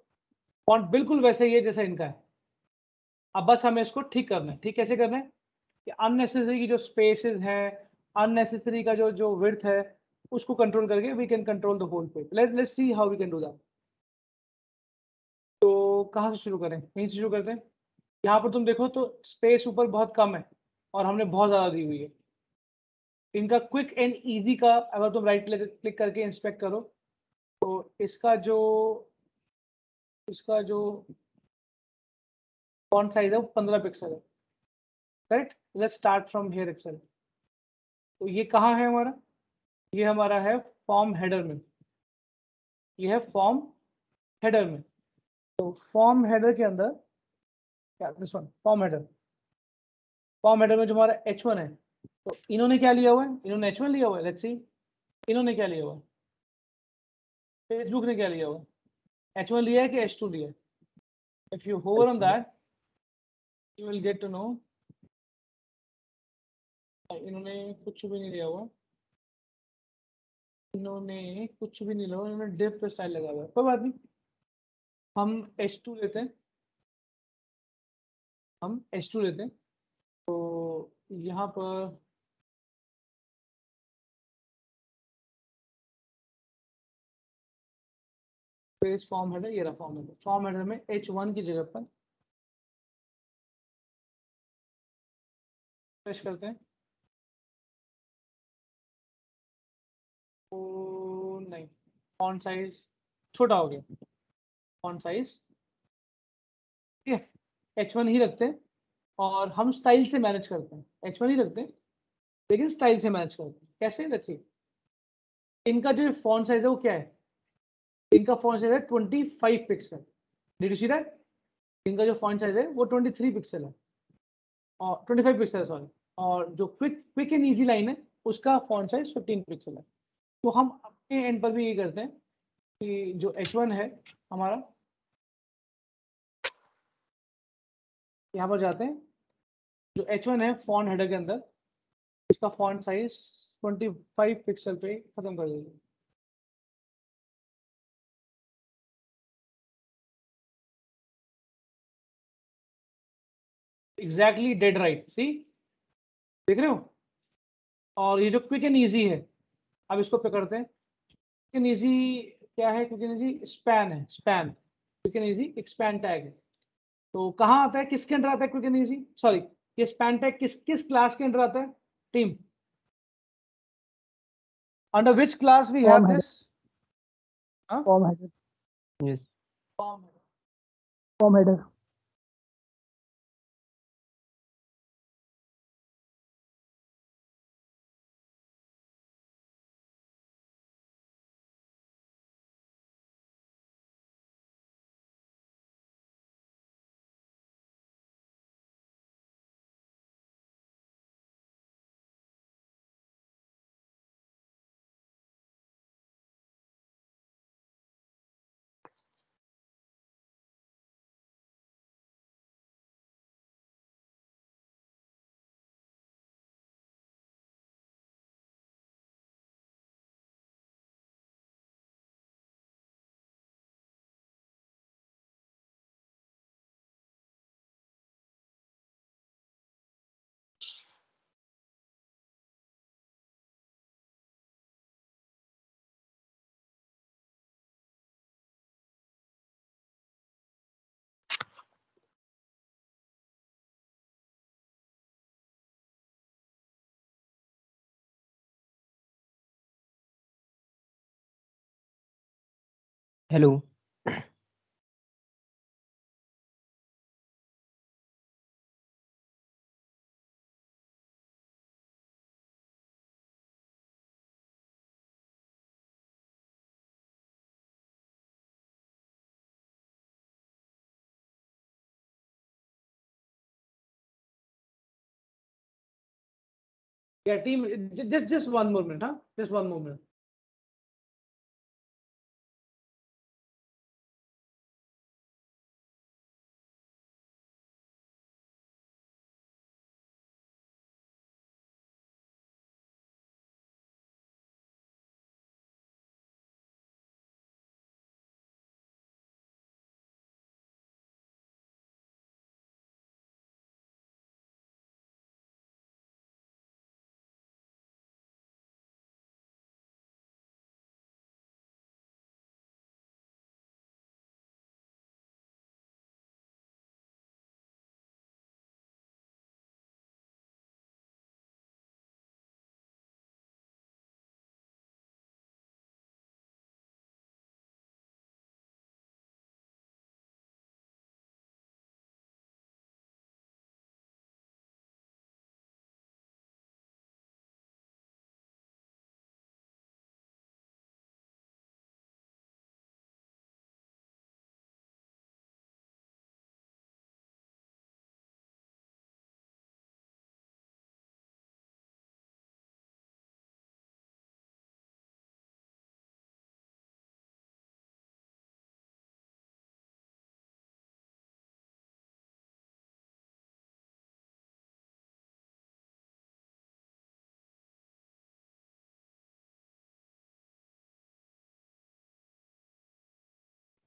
फॉन्ट बिल्कुल वैसे ही है जैसा इनका है, अब बस हमें इसको ठीक करना है। ठीक कैसे करना है कि अननेसेसरी की जो स्पेसेस हैं, अननेसेसरी का जो विड्थ है उसको कंट्रोल करके we can control the whole page. Let's see how we can do that. तो कहाँ से शुरू करें? यहीं से शुरू करते हैं। यहाँ पर तुम देखो तो स्पेस ऊपर बहुत कम है और हमने बहुत ज़्यादा दी हुई है। इनका क्विक एंड इजी का अगर तुम राइट क्लिक करके इंस्पेक्ट करो तो इसका जो फॉन्ट साइज है वो 15 पिक्सल है, correct. Let's start from here Excel. तो ये कहाँ है हमारा? ये हमारा है फॉर्म हेडर में, ये है फॉर्म हेडर में। तो फॉर्म हेडर के अंदर क्या, दिस वन फॉर्म हेडर में जो हमारा H1 है, तो इन्होंने क्या लिया हुआ है? इन्होंने H1 लिया हुआ है। लेट्स सी इन्होंने क्या लिया हुआ है, फेसबुक ने क्या लिया हुआ है? H1 लिया है कि H2 लिया है? If you hover on that you will get to know. इन्होंने कुछ भी नहीं लिया हुआ, इन्होंने कुछ भी नहीं लिया हुआ, इन्होंने डिफ पे स्टाइल लगा हुआ है। कोई बात नहीं, हम H2 लेते हैं, तो यहाँ पर पेज फॉर्म हेडर, ये रहा फॉर्म हेडर में H1 की जगह पर फ्रेश करते हैं। ओ नहीं, फॉन्ट साइज छोटा हो गया, फॉन्ट साइज ठीक है H1 ही रखते हैं और हम स्टाइल से मैनेज करते हैं। H1 ही रखते हैं लेकिन स्टाइल से मैनेज करते हैं। कैसे? Let's see. इनका जो फॉन्ट साइज है वो क्या है? इनका फॉन्ट साइज है 25 pixel. Did you see that? इनका जो फॉन्ट साइज है वो 23 पिक्सल है और 25 पिक्सल है सॉरी, और जो क्विक एंड इजी लाइन है उसका फॉन्ट साइज 15 पिक्सल है। तो हम अपने एंड पर भी ये करते हैं कि जो H1 है हमारा, यहाँ पर जाते हैं, जो H1 है फॉन्ट हेडर के अंदर, इसका फॉन्ट साइज 25 पिक्सल पे खत्म कर देंगे। एग्जैक्टली डेड राइट, सी देख रहे हो? और ये जो क्विक एंड इजी है, अब इसको पकड़ते हैं। क्विक एंड इजी क्या है? क्विक एंड इजी स्पैन है, स्पैन। क्विक एंड इजी एक स्पैन टैग है। तो कहाँ आता है, किसके अंदर आता है क्विक एंड इजी? सॉरी, ये स्पैन टैग किस किस क्लास के अंडर आता है? Team, under which class we have Form this? Form header. Yes. Form header. Hello. Yeah, team, just one more minute, huh? Just one more minute.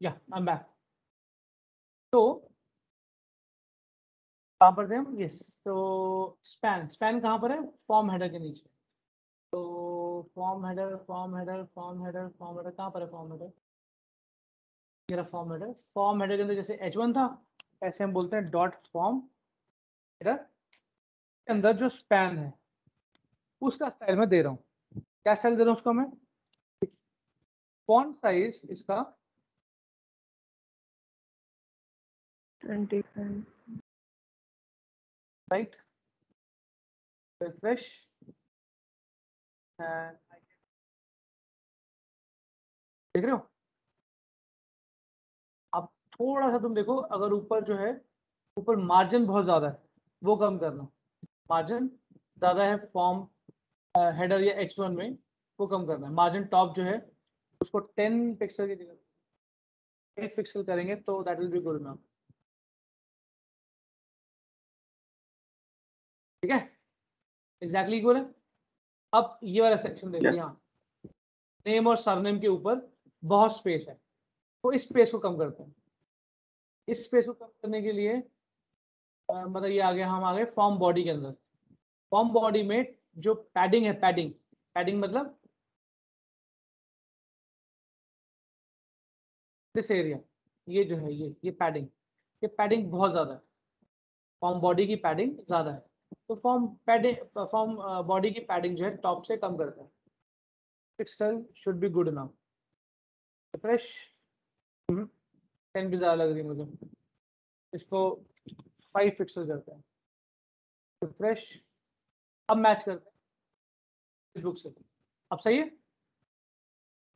Yeah, I'm back. तो कहाँ पर थे हम? यस, तो स्पैन कहाँ पर है? फॉर्म हेडर के नीचे। तो फॉर्म हेडर कहाँ पर है? फॉर्म हेडर, मेरा फॉर्म हेडर के अंदर जैसे H1 था, ऐसे हम बोलते हैं डॉट फॉर्म हेडर के अंदर जो स्पैन है उसका स्टाइल मैं दे रहा हूँ। क्या स्टाइल दे रहा हूँ उसका मैं? फॉन्ट साइज इसका 25। राइट, रिफ्रेश एंड देख रहे हो? अब थोड़ा सा तुम देखो, अगर ऊपर जो है, ऊपर मार्जिन बहुत ज्यादा है, वो कम करना। मार्जिन ज्यादा है फॉर्म हेडर या H1 में, वो कम करना है। मार्जिन टॉप जो है उसको 10 पिक्सल की जगह 8 पिक्सल करेंगे तो that will be good enough. ठीक है, एग्जैक्टली इक्वल है। अब ये वाला सेक्शन देखो, Yes. यहाँ नेम और सरनेम के ऊपर बहुत स्पेस है, तो इस स्पेस को कम करते हैं। इस स्पेस को कम करने के लिए मतलब ये हम आ गए फॉर्म बॉडी के अंदर। फॉर्म बॉडी में जो पैडिंग है, पैडिंग मतलब दिस एरिया, ये जो है ये पैडिंग बहुत ज्यादा है। फॉर्म बॉडी की पैडिंग ज़्यादा है, तो फॉर्म बॉडी की पैडिंग जो है टॉप से कम करता है। Pixel should be good enough. Fresh 10 भी ज़्यादा लग रही है मुझे, इसको 5 पिक्सल करते हैं। फ्रेश अब मैच करते हैं फेसबुक से। अब सही है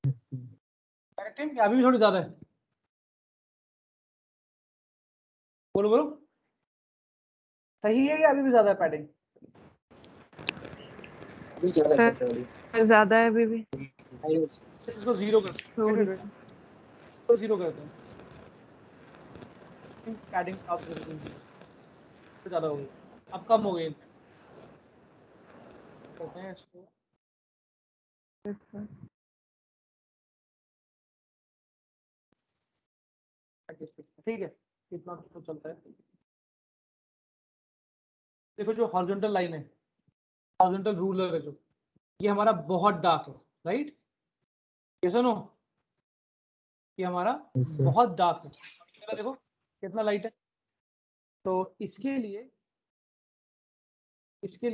करेक्ट है कि अभी भी थोड़ी ज़्यादा है? बोलो बोलो, सही है या अभी भी ज़्यादा है पैडिंग? अभी ज़्यादा है सर, अभी ज्यादा है अभी भी। इसको 0 करते हैं, थोड़ी इसको 0 करते हैं। पैडिंग आप ज़्यादा हो गई, अब कम हो गई। करते हैं इसको ठीक है, इतना तो चलता है। देखो जो हॉरिजॉन्टल लाइन है, हॉरिजॉन्टल रूलर है जो, ये हमारा बहुत डार्क है, राइट? ये सुनो, ये हमारा बहुत डार्क है, देखो कितना लाइट है। तो इसके लिए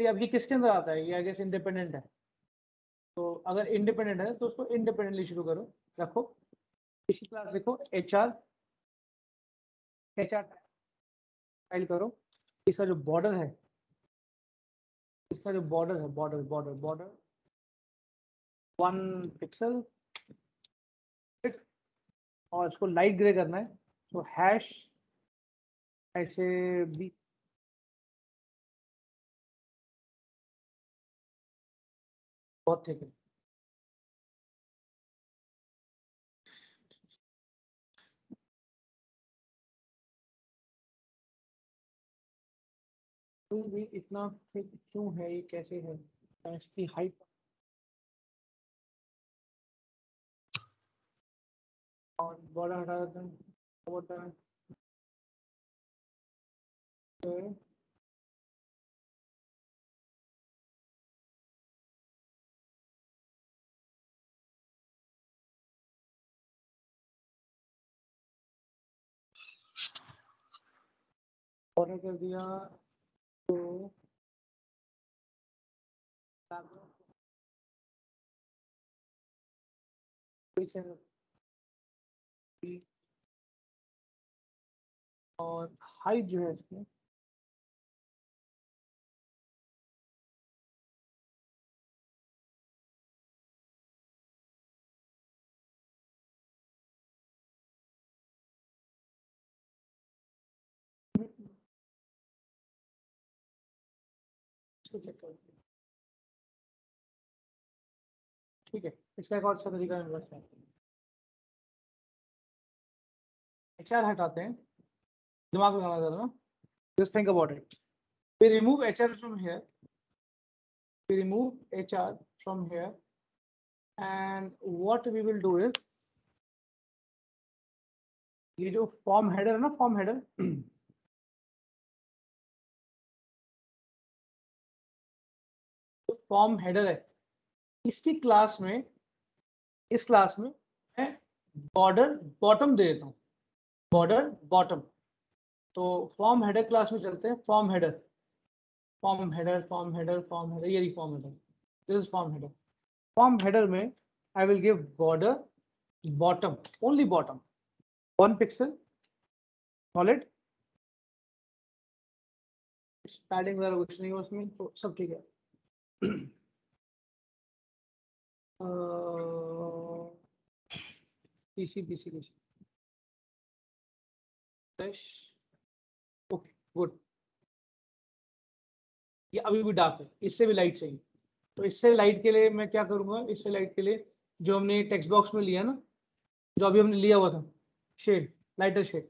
अब ये किसके अंदर आता है? ये आई गेस इंडिपेंडेंट है। तो अगर इंडिपेंडेंट है तो उसको इंडिपेंडेंटली शुरू करो, रखो। इसकी क्लास देखो HR फाइल करो। इसका जो बॉर्डर है, बॉर्डर 1 पिक्सल, और इसको लाइट ग्रे करना है, तो हैश ऐसे भी बहुत ठीक है। तो भी इतना थिक क्यों है? ये कैसे है? इसकी हाइट और बॉर्डर हटा देते हैं, बॉर्डर कर दिया। तो और हाइट जो है इसकी इसको चेक करते हैं। ठीक है, इसका एक और अच्छा तरीका है, HR हटाते हैं, दिमाग में लगाना जरा ना, just think about it. we remove HR from here, and what we will do is, ये जो फॉर्म हेडर है ना, फॉर्म हेडर फॉर्म हेडर है, इसकी क्लास में, इस क्लास में मैं बॉर्डर बॉटम दे देता हूँ, बॉर्डर बॉटम। तो फॉर्म हेडर क्लास में चलते हैं, फॉर्म हेडर, ये रही form header, this is form header. Form header में I will give border bottom, only bottom 1 pixel solid, padding वगैरह कुछ नहीं है उसमें, तो सब ठीक है। PC okay good. ये अभी भी डार्क है, इससे भी लाइट चाहिए। तो इससे लाइट के लिए मैं क्या करूँगा? इससे लाइट के लिए जो हमने टेक्स्ट बॉक्स में लिया ना, जो अभी हमने लिया हुआ था शेड, लाइटर शेड,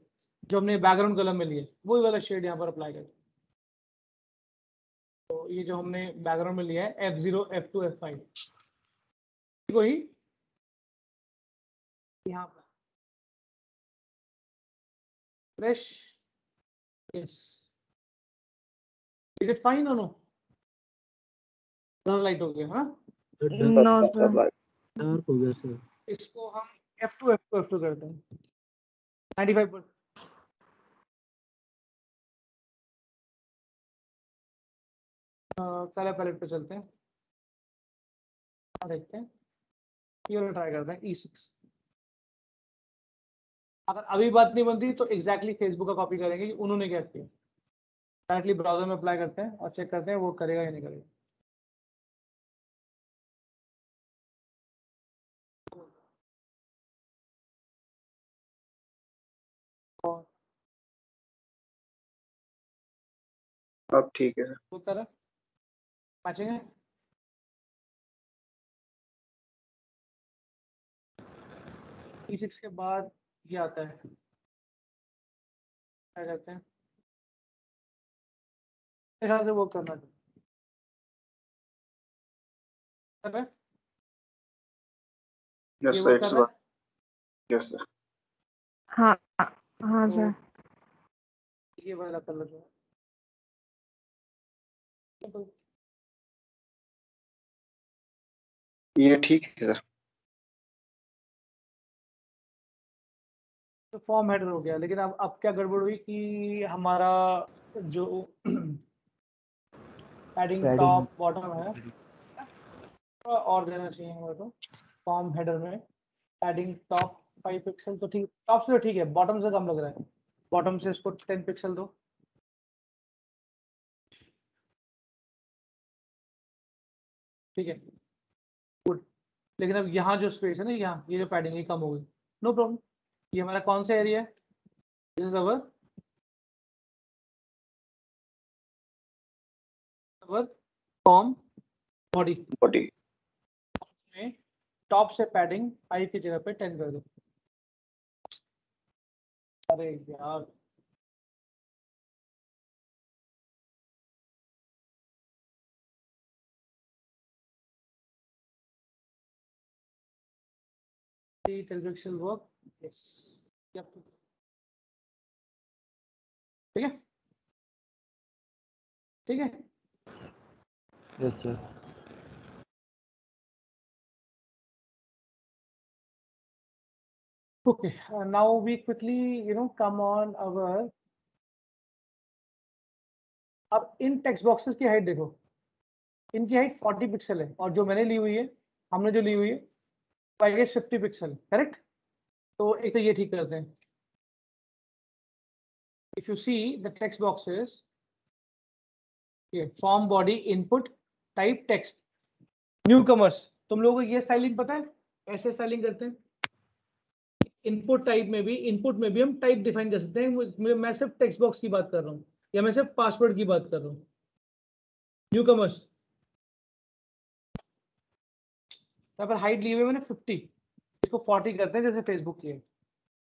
जो हमने बैकग्राउंड कलर में लिया, वही वाला शेड यहाँ पर अप्लाई करें। तो ये जो हमने बैकग्राउंड में लिया है F0 F2 F5 को ही यहाँ पर fresh, yes, is it fine और नो? लाइट हो गया, हाँ नो सर, डार्क हो गया सर। इसको हम F2 करते हैं 95%। कलर पैलेट पे चलते हैं, देखते हैं, ये वाला ट्राई करते हैं E6। अगर अभी बात नहीं बनती तो एग्जैक्टली फेसबुक का कॉपी करेंगे कि उन्होंने क्या किया। डायरेक्टली ब्राउजर में अप्लाई करते हैं और चेक करते हैं वो करेगा या नहीं करेगा। अब ठीक है सर। वो कर मैचिंग है। E6 के बाद ये आता है, क्या कहते हैं, मेरे ख्याल से वो करना चाहिए। यस ये सर, वो इट्स कर रहा है। Yes sir. हाँ हाँ सर। ये वाला कलर जो है ये ठीक है सर। तो फॉर्म हेडर हो गया, लेकिन अब क्या गड़बड़ हुई कि हमारा जो पैडिंग टॉप बॉटम है और देना चाहिए हमारे को। फॉर्म हेडर में पैडिंग टॉप 5 पिक्सल तो ठीक, टॉप से तो ठीक है, बॉटम से कम लग रहा है। बॉटम से इसको 10 पिक्सल दो, ठीक है, गुड। लेकिन अब यहाँ जो स्पेस है ना, यहाँ ये जो पैडिंग है कम हो गई, नो प्रॉब्लम। ये हमारा कौन सा एरिया है? This is our form body में टॉप से पैडिंग 5 की जगह पे 10 कर दो। अरे यार, टेलीविजन वर्क, यस, ठीक है, ठीक है। Yes sir. Okay, now we quickly, come on our. अब इन टेक्स्ट बॉक्सेस की हाइट देखो, इनकी हाइट 40 पिक्सल है और जो मैंने ली हुई है, हमने जो ली हुई है, आई गेस 50 पिक्सल, करेक्ट। तो एक तो ये ठीक करते हैं। If you see the text boxes, ये form body input type text newcomers, तुम लोगों को ये स्टाइलिंग पता है? ऐसे स्टाइलिंग करते हैं। इनपुट टाइप में भी हम टाइप डिफाइन कर सकते हैं। मैं सिर्फ टेक्स्ट बॉक्स की बात कर रहा हूँ या मैं सिर्फ पासवर्ड की बात कर रहा हूँ। न्यू कमर्स, यहाँ पर हाइट ली हुई है मैंने 50, इसको 40 करते हैं जैसे फेसबुक की है।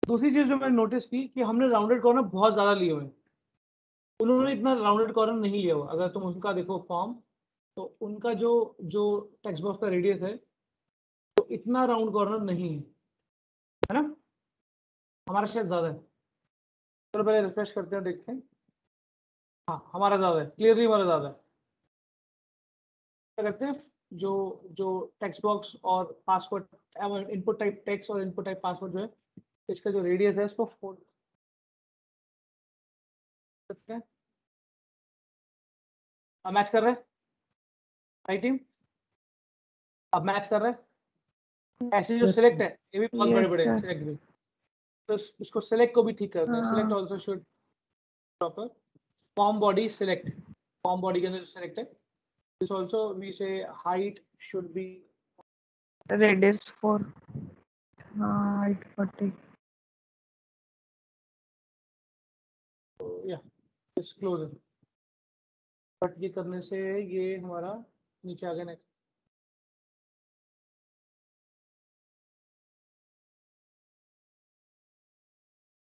दूसरी चीज जो मैंने नोटिस की कि हमने राउंडेड कॉर्नर बहुत ज्यादा लिए हुए हैं, उन्होंने इतना राउंडेड कॉर्नर नहीं लिया हुआ। अगर तुम उनका देखो फॉर्म, तो उनका जो जो टेक्स्ट बॉक्स का रेडियस है तो इतना राउंड कॉर्नर नहीं है ना, हमारा शायद ज्यादा है। चलो पहले रिफ्रेश करते हैं, देखते हैं। हाँ, हमारा ज्यादा है, क्लियरली हमारा ज्यादा है। क्या करते हैं, जो जो टेक्स्ट बॉक्स और पासवर्ड, इनपुट टाइप टेक्स्ट और इनपुट टाइप पासवर्ड जो है, इसका जो रेडियस है इसको फोल्ड करते हैं। अब मैच कर रहे हैं राइट टीम, अब मैच कर रहे हैं। ऐसे जो सिलेक्ट है ये भी बहुत बड़े बड़े सिलेक्ट भी, तो इसको सिलेक्ट को भी ठीक करते हैं। Select also should proper form body select, form body के अंदर जो सिलेक्ट है, दिस ऑल्सो वी से height should be radius 4, height 40। या क्लोजर, बट ये करने से ये हमारा नीचे आ गया। नेक्स्ट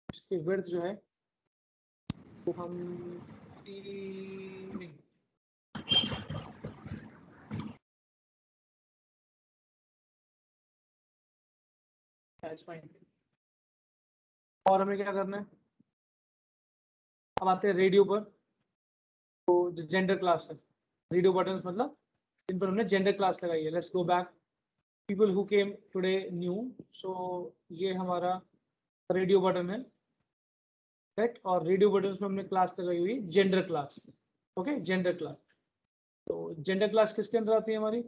इसकी विड्थ जो है तो हम नहीं, that's fine। और हमें क्या करना है, अब आते हैं रेडियो पर। तो जो जेंडर क्लास है, रेडियो बटन मतलब इन पर हमने जेंडर क्लास लगाई है। Let's go back, people who came today new. So ये हमारा रेडियो बटन है, राइट। और रेडियो बटन में हमने क्लास लगाई हुई gender class, okay, gender class. तो जेंडर क्लास किसके अंदर आती है हमारी?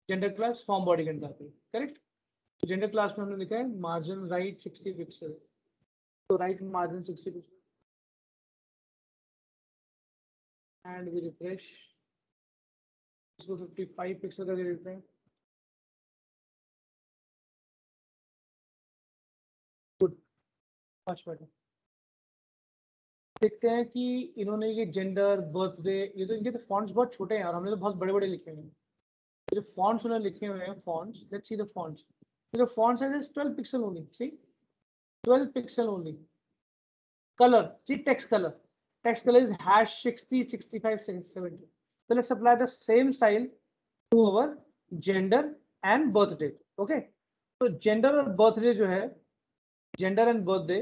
जेंडर क्लास फॉर्म बॉडी के अंदर आती है, करेक्ट। जेंडर क्लास में हमने लिखा है मार्जिन राइट 60 पिक्सल, तो right margin 60 pixel and we refresh, इसको 55 पिक्सल करके देते हैं। Good, much better. देखते हैं कि इन्होंने ये जेंडर, बर्थडे, ये तो इनके तो फॉन्ट्स बहुत छोटे हैं और हमने तो बहुत बड़े बड़े लिखे हुए हैं। जो फॉन्ट्स उन्होंने लिखे हुए हैं, fonts, let's see the fonts. The font size is 12 pixel only. See, 12 pixel only. Color, see text color. Text color is hash 60, 65, 70. So let's apply the same style to our gender and birth date. Okay. So gender और birthday जो है, gender and birthday.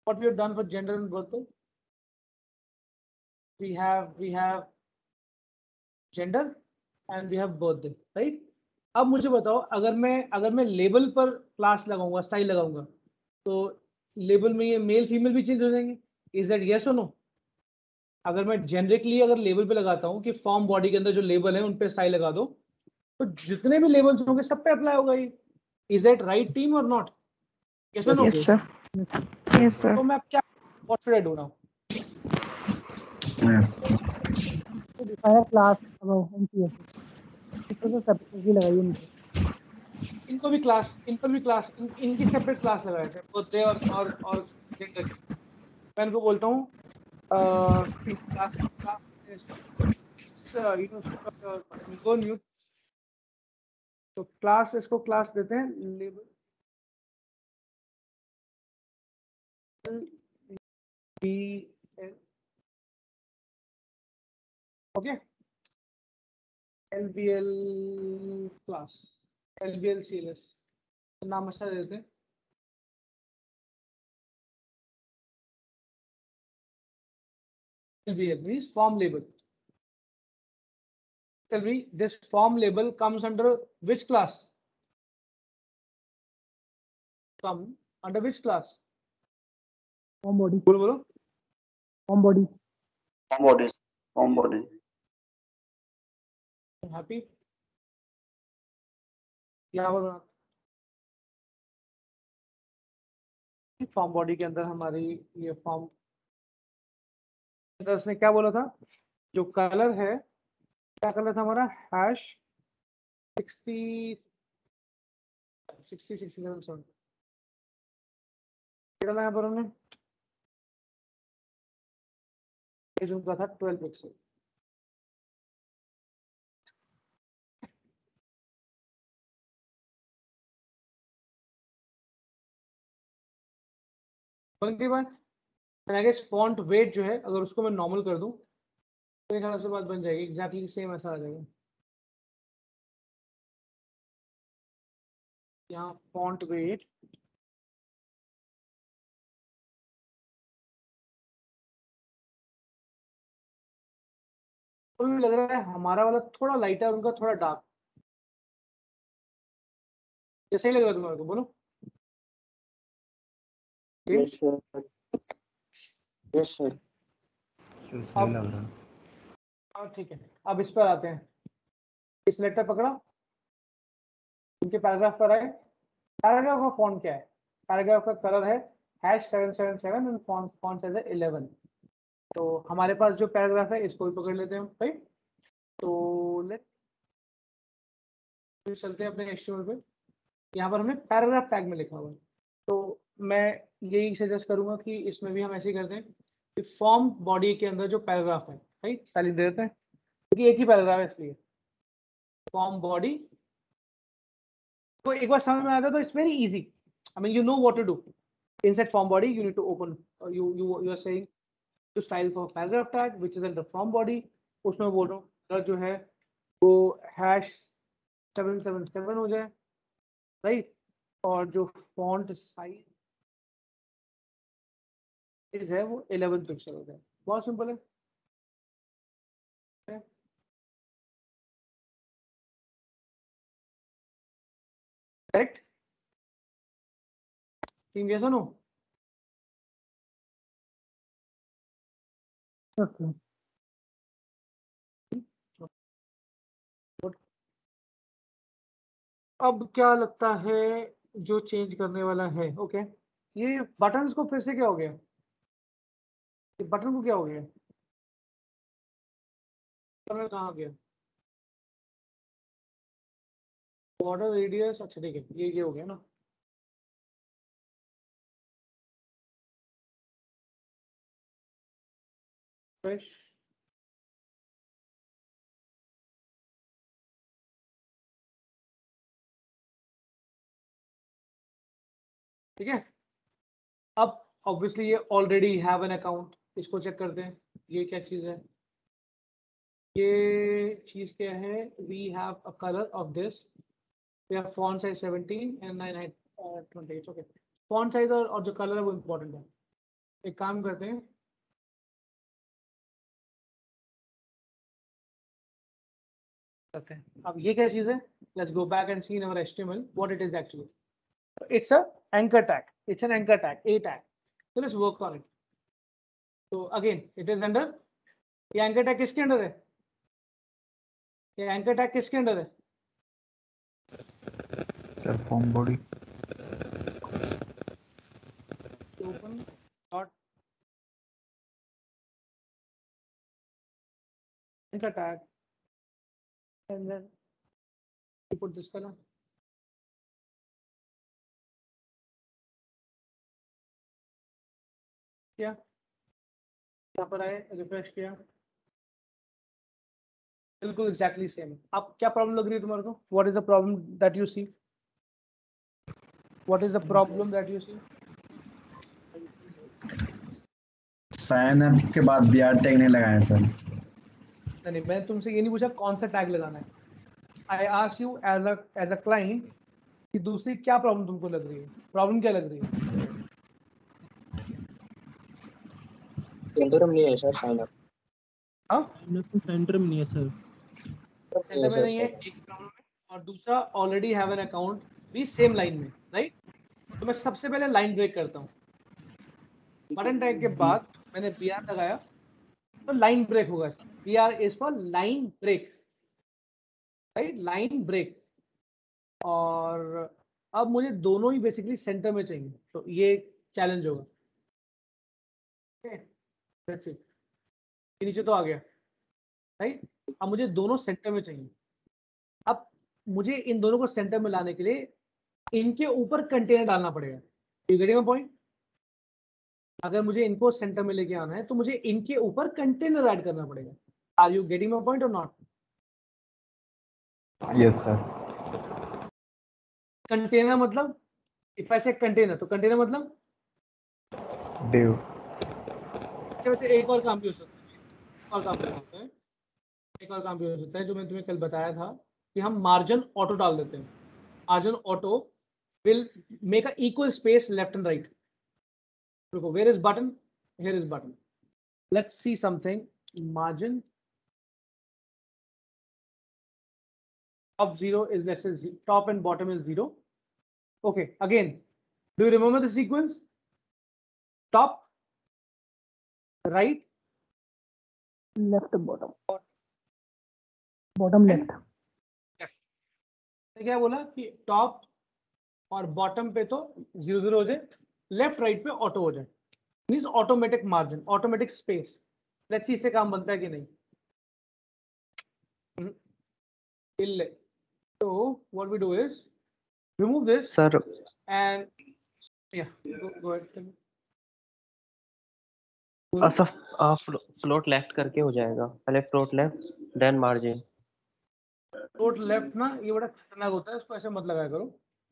What we have done for gender and birthday? We have gender and we have birthday, right? अब मुझे बताओ, अगर मैं लेबल पर क्लास लगाऊंगा, स्टाइल लगाऊंगा, तो लेबल में ये मेल फीमेल भी चेंज हो जाएंगे। इज दैट यस और नो? अगर मैं जेनरिकली अगर लेबल पे लगाता हूँ कि फॉर्म बॉडी के अंदर जो लेबल है उन पे स्टाइल लगा दो, तो जितने भी लेबल्स होंगे सब पे अप्लाई होगा ये। इज दैट राइट टीम और नॉट? यस और no? Yes sir, yes sir. तो मैं अब क्या, what should I do now? Define class अब एमसीएस इसको तो सेपरेटली लगाइए मुझे। इनको भी क्लास, इनकी सेपरेट क्लास लगाए थे बर्थडे और जेंडर की। मैं इनको बोलता हूँ क्लास गो न्यू, तो क्लास, इसको क्लास देते हैं label B L, okay, LBL class, LBL CLS नाम अच्छा देते हैं। LBL means form label. Tell me, this form label comes under which class? Come under which class? Form body, बोलो बोलो। Form body. Form body. Happy, यहाँ पर फॉर्म बॉडी के अंदर हमारी ये फॉर्म, उसने क्या बोला था, जो कलर है, क्या कलर था हमारा? हैश 60 67 7 डाला यहाँ पर हमने, ये जो उनका था 12 पिक्सल। बन बात, फॉन्ट वेट जो है अगर उसको मैं नॉर्मल कर दूं तो एक ख्याल से बात बन जाएगी, एग्जैक्टली सेम ऐसा आ जाएगा। यहाँ फॉन्ट वेट तो भी लग रहा है हमारा वाला थोड़ा लाइट है, उनका थोड़ा डार्क, ये सही लग रहा है तुम्हारे को? बोलो। Yes sir, yes sir. ठीक है, अब इस पर आते हैं। इस लेटर पकड़ा, उनके पैराग्राफ पर आए। पैराग्राफ का फॉन्ट क्या है? पैराग्राफ का कलर है #777 एंड फॉन्ट साइज है 11। तो हमारे पास जो पैराग्राफ है इसको भी पकड़ लेते हैं भाई। तो लेट्स चलते हैं अपने HTML पे। यहाँ पर हमने पैराग्राफ टैग में लिखा हुआ है, तो मैं यही सजेस्ट करूंगा कि इसमें भी हम ऐसे ही करते हैं कि फॉर्म बॉडी के अंदर जो पैराग्राफ है, राइट, स्टाइलिंग दे देते हैं क्योंकि एक ही पैराग्राफ है इसलिए। फॉर्म बॉडी तो एक बार समझ में आता है तो it's very easy. I mean you know what to do. Inside form body you need to open, you are saying to style for paragraph tag which is under form body, उसमें बोल रहा हूँ कलर जो है वो #777 हो जाए, राइट, और जो फॉन्ट साइज है वो 11 पिक्सल हो जाए। बहुत सिंपल है, करेक्ट? टीम, यस और नो? ओके अब क्या लगता है जो चेंज करने वाला है? ओके, ये बटन्स को फिर से क्या हो गया? बटन को क्या हो गया? बटन कहाँ गया? बॉर्डर रेडियस, अच्छा ठीक है, ये हो गया ना। फ्रेश ठीक है। अब ऑब्वियसली ये ऑलरेडी हैव एन अकाउंट, इसको चेक करते हैं। ये क्या चीज है? ये चीज क्या है? We have a colour of this, we have font size 17 and 9 height 28। Okay, font size और जो कलर है वो इम्पोर्टेंट है। एक काम करते हैं, अब ये क्या चीज है? Let's go back and see in our HTML what it is actually. It's a anchor tag. It's an anchor tag, a tag. So let's work on it. So again, it is under, ये anchor tag किसके अंडर है? ये anchor tag किसके अंडर है? Sir form body. Open dot anchor tag, and then you put this color. क्या? यहाँ पर आए, रिफ्रेश किया, बिल्कुल एग्जैक्टली सेम। अब क्या प्रॉब्लम लग रही है तुम्हारे को? What is the problem that you see? What is the problem that you see? Sign up के बाद BR टैग नहीं लगाया सर। नहीं, मैं तुमसे ये नहीं पूछा कौन सा टैग लगाना है। I ask you as a client कि दूसरी क्या प्रॉब्लम तुमको लग रही है? प्रॉब्लम क्या लग रही है? सेंटर में नहीं है सर साइन अप। हाँ, सेंटर में नहीं है सर। सेंटर में नहीं है, एक प्रॉब्लम है, और दूसरा ऑलरेडी हैव एन अकाउंट भी सेम लाइन में, राइट? तो मैं सबसे पहले लाइन ब्रेक करता हूँ। बटन टैग के बाद मैंने BR लगाया तो लाइन ब्रेक होगा। BR is for line break, right? Line break. और अब मुझे दोनों ही बेसिकली सेंटर में चाहिए, तो ये चैलेंज होगा। That's it. ये नीचे तो आ गया, राइट? अब मुझे दोनों सेंटर में चाहिए। अब मुझे इन दोनों को सेंटर में लाने के लिए इनके ऊपर कंटेनर डालना पड़ेगा। You getting my point? अगर मुझे इनको सेंटर में लेके आना है तो मुझे इनके ऊपर कंटेनर ऐड करना पड़ेगा। Are you getting my point और नॉट? Yes sir. कंटेनर मतलब, इफ आई से कंटेनर, तो कंटेनर मतलब डिव। एक और काम भी हो सकता है, एक और काम भी हो सकता है जो मैं तुम्हें कल बताया था कि हम मार्जिन ऑटो डाल देते हैं। Margin auto will make a equal space left and right. देखो, where is button? Here is button. Let's see something. Margin of 0 is less than 0, top and bottom is 0. Okay, again, do you remember the sequence? Top, right, left bottom left. क्या बोला कि टॉप और बॉटम पे तो 0 0 हो जाए, लेफ्ट राइट पे ऑटो हो जाए। Means automatic margin, automatic space. Let's see इससे काम बनता है कि नहीं। So what we do is remove this sir and yeah, go ahead. Float left करके हो जाएगा। पहले float left then margin. Float left ना ये बड़ा खतरनाक होता है, इसको ऐसे मत लगाया करो।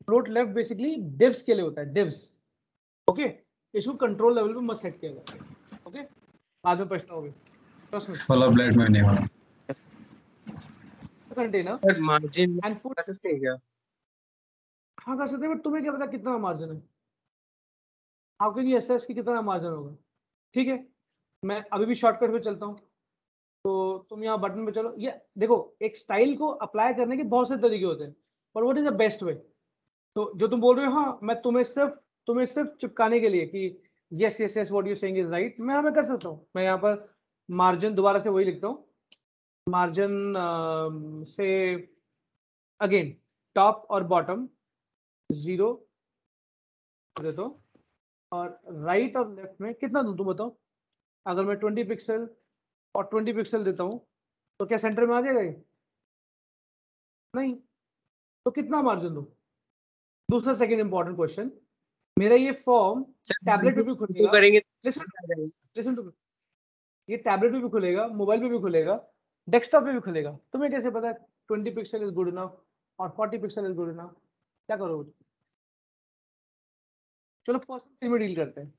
फ्लोट लेफ्ट बेसिकली डिव्स के लिए होता है, डिव्स। ओके, इसको कंट्रोल लेवल पे मत सेट किया जाए। ओके, बाद में प्रश्न होंगे, ट्रस्ट मी। फॉलो ब्लेड में नहीं होगा container sir margin and put, कर सकते हैं क्या? हाँ कर सकते हैं, बट तुम्हें क्या पता कितना मार्जिन है? हाउ कैन यू असेस कि कितना मार्जिन होगा? ठीक है, मैं अभी भी शॉर्टकट पे चलता हूँ, तो तुम यहाँ बटन पे चलो। ये देखो, एक स्टाइल को अप्लाई करने के बहुत से तरीके होते हैं, पर what is the best way? तो जो तुम बोल रहे हो, हाँ मैं तुम्हें सिर्फ चिपकाने के लिए कि yes yes yes what you saying is right, मैं कर सकता हूँ। मैं यहाँ पर मार्जिन दोबारा से वही लिखता हूँ, मार्जिन से अगेन टॉप और बॉटम 0 दे दो, और राइट और लेफ्ट में कितना दूं तुम बताओ। अगर मैं 20 पिक्सल और 20 पिक्सल देता हूँ तो क्या सेंटर में आ जाएगा ये? नहीं, तो कितना मार्जिन दूं? दूसरा सेकंड इंपॉर्टेंट क्वेश्चन, मेरा ये फॉर्म टैबलेट पे भी खुलेगा, करेंगे लिसन टू, ये टैबलेट पे भी खुलेगा, मोबाइल पे भी खुलेगा, डेस्कटॉप पे भी खुलेगा। तुम्हें कैसे पता 20 पिक्सल इज गुड इनफ और 40 पिक्सल इज गुड इनफ? क्या करोगे? चलो परसेंटेज में डील करते हैं।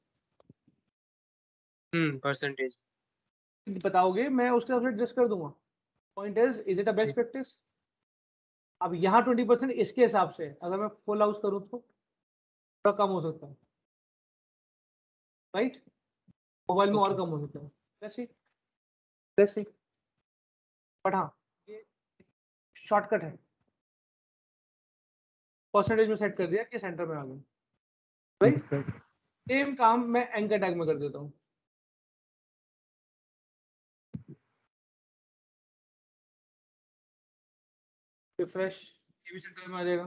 परसेंटेज बताओगे, मैं उसके हिसाब से एडजस्ट कर दूंगा। Point is it a best practice? अब यहाँ 20% इसके हिसाब से, अगर मैं फुल हाउस करूँ तो थोड़ा कम हो सकता है, राइट? मोबाइल में और कम हो सकता है, जैसे बट हाँ ये शॉर्टकट है, परसेंटेज में सेट कर दिया कि सेंटर में आ गया, राइट? सेम काम मैं एंकर टैग में कर देता हूँ। रिफ्रेश, ये भी सेंटर में आ जाएगा।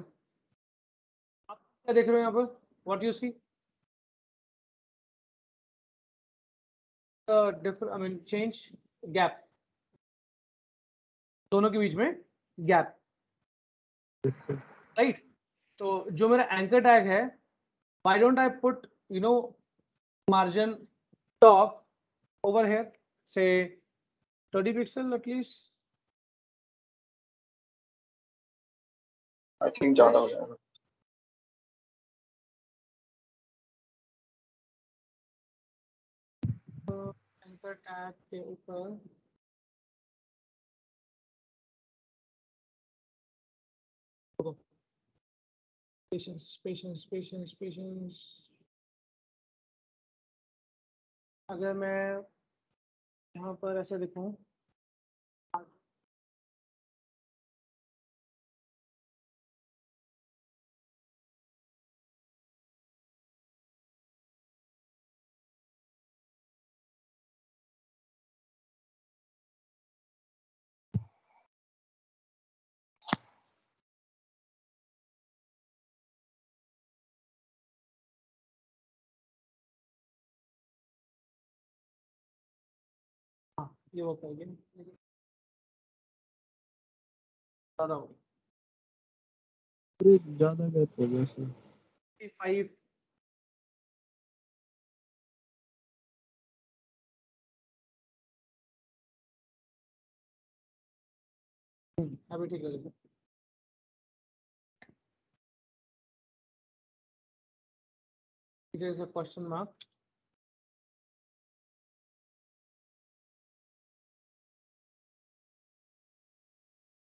आप क्या देख रहे हो यहाँ पर? What you see? Different, I mean change gap, दोनों के बीच में गैप, राइट? तो जो मेरा एंकर टैग है, why don't I put margin top over here, say 30 pixel at least? I think ज्यादा हो जाएगा। एंकर टैग के ऊपर पेशेंस। अगर मैं यहाँ पर ऐसे दिखाऊं, हाँ ये वो करेंगे, ज़्यादा हो ज्यादा गैप हो गया सर। 5। अभी ठीक है। There is a question mark.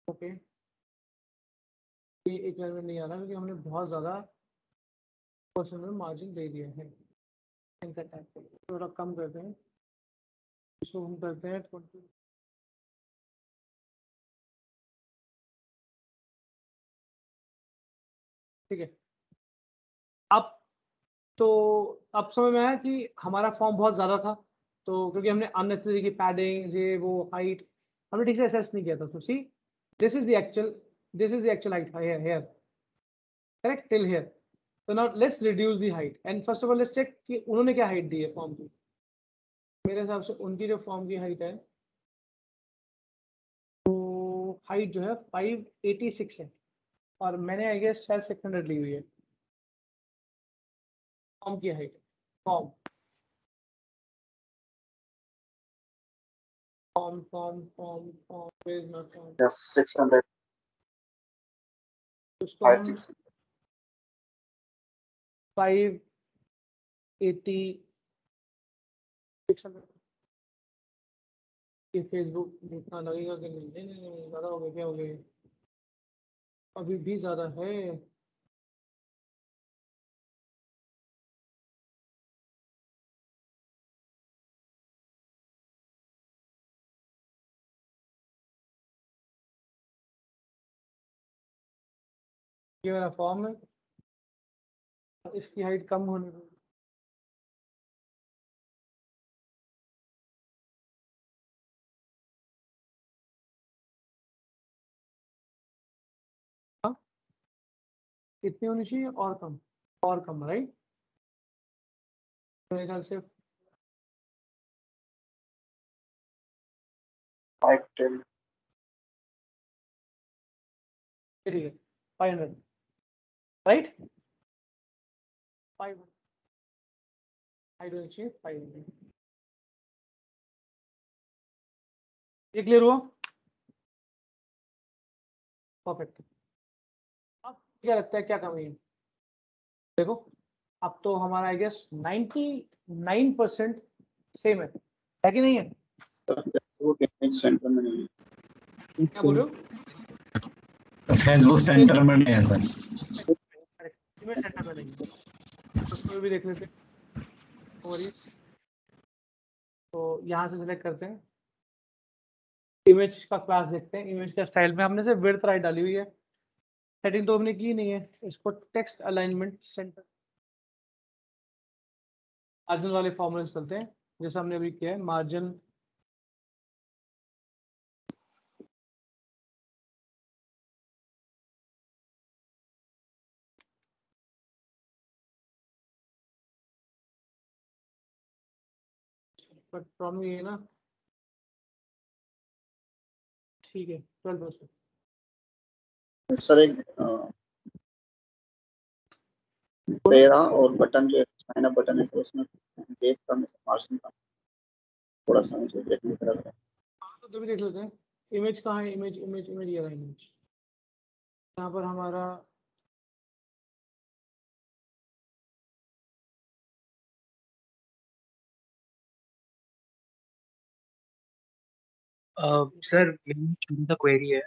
Okay, ये एक बार में नहीं आ रहा क्योंकि हमने बहुत ज़्यादा क्वेश्चन में मार्जिन दे दिया है। एंकर टैग पे थोड़ा कम करते हैं, इसको हम करते हैं 20। ठीक है, अब तो अब समझ में आया कि हमारा फॉर्म बहुत ज़्यादा था, तो क्योंकि हमने अननेसेसरी की पैडिंग, ये वो हाइट हमने ठीक से असेस नहीं किया था। तो see this is the actual height here, correct, till here. तो now let's reduce the height, and first of all let's check कि उन्होंने क्या हाइट दी है फॉर्म की। मेरे हिसाब से उनकी जो फॉर्म की हाइट है, तो हाइट जो है 586 है, और मैंने आई गेस शायद 600 ली हुई है फॉर्म की हाइट। Form form form form form where is my form? Yes 600 उसको हम 560 580 600, ये फेसबुक जितना लगेगा कि नहीं? नहीं नहीं नहीं, ज़्यादा हो गया, क्या हो गया? अभी भी ज़्यादा है। ये मेरा फॉर्म है, इसकी हाइट कम होने दो। इतनी होनी चाहिए और कम राइट। मेरे ख्याल से 510 ठीक है 500 राइट। 500 हाइट होनी चाहिए 500। ये क्लियर हुआ? परफेक्ट। अब क्या लगता है क्या कमी है? देखो अब तो हमारा आई गेस 99% सेम है कि नहीं है? फेसबुक इमेज सेंटर में नहीं है। क्या बोल रहे हो? फेसबुक सेंटर में नहीं है सर। इमेज सेंटर में नहीं है, तो उसको भी देख लेते हैं। और ये तो यहाँ से सिलेक्ट करते हैं, इमेज का क्लास देखते हैं। इमेज का स्टाइल में हमने सिर्फ विड्थ राइट डाली हुई है, सेटिंग तो हमने की नहीं है। इसको टेक्स्ट अलाइनमेंट सेंटर मार्जिन वाले फॉर्मूले से चलते हैं जैसा हमने अभी किया है। मार्जिन बट प्रॉब्लम ये है ना, ठीक है 12%। सर एक पेरा और बटन जो साइन अप बटन है सर, उसमें डेट का मार्जिन का थोड़ा सा मुझे देखने को लग रहा है। तो भी देख लेते हैं इमेज कहाँ है। इमेज इमेज इमेज ये रहा इमेज। यहाँ पर हमारा सर मेरी छोटी सा क्वेरी है।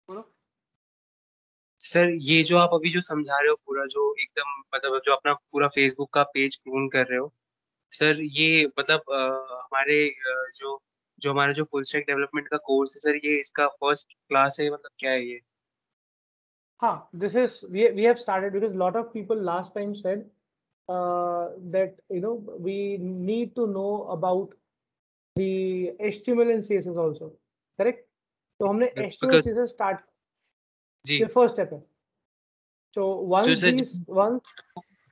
बोलो। सर ये जो आप अभी जो समझा रहे हो पूरा, जो एकदम मतलब जो अपना पूरा फेसबुक का पेज क्लोन कर रहे हो सर, ये मतलब हमारे जो जो हमारा जो फुल स्टैक डेवलपमेंट का कोर्स है सर, ये इसका फर्स्ट क्लास है, मतलब क्या है ये? हाँ, this is we have started because lot of people last time said that we need to know about the HTML and CSS also, correct? तो हमने HTML Because CSS start, जी ये first step है। So जो once सर these once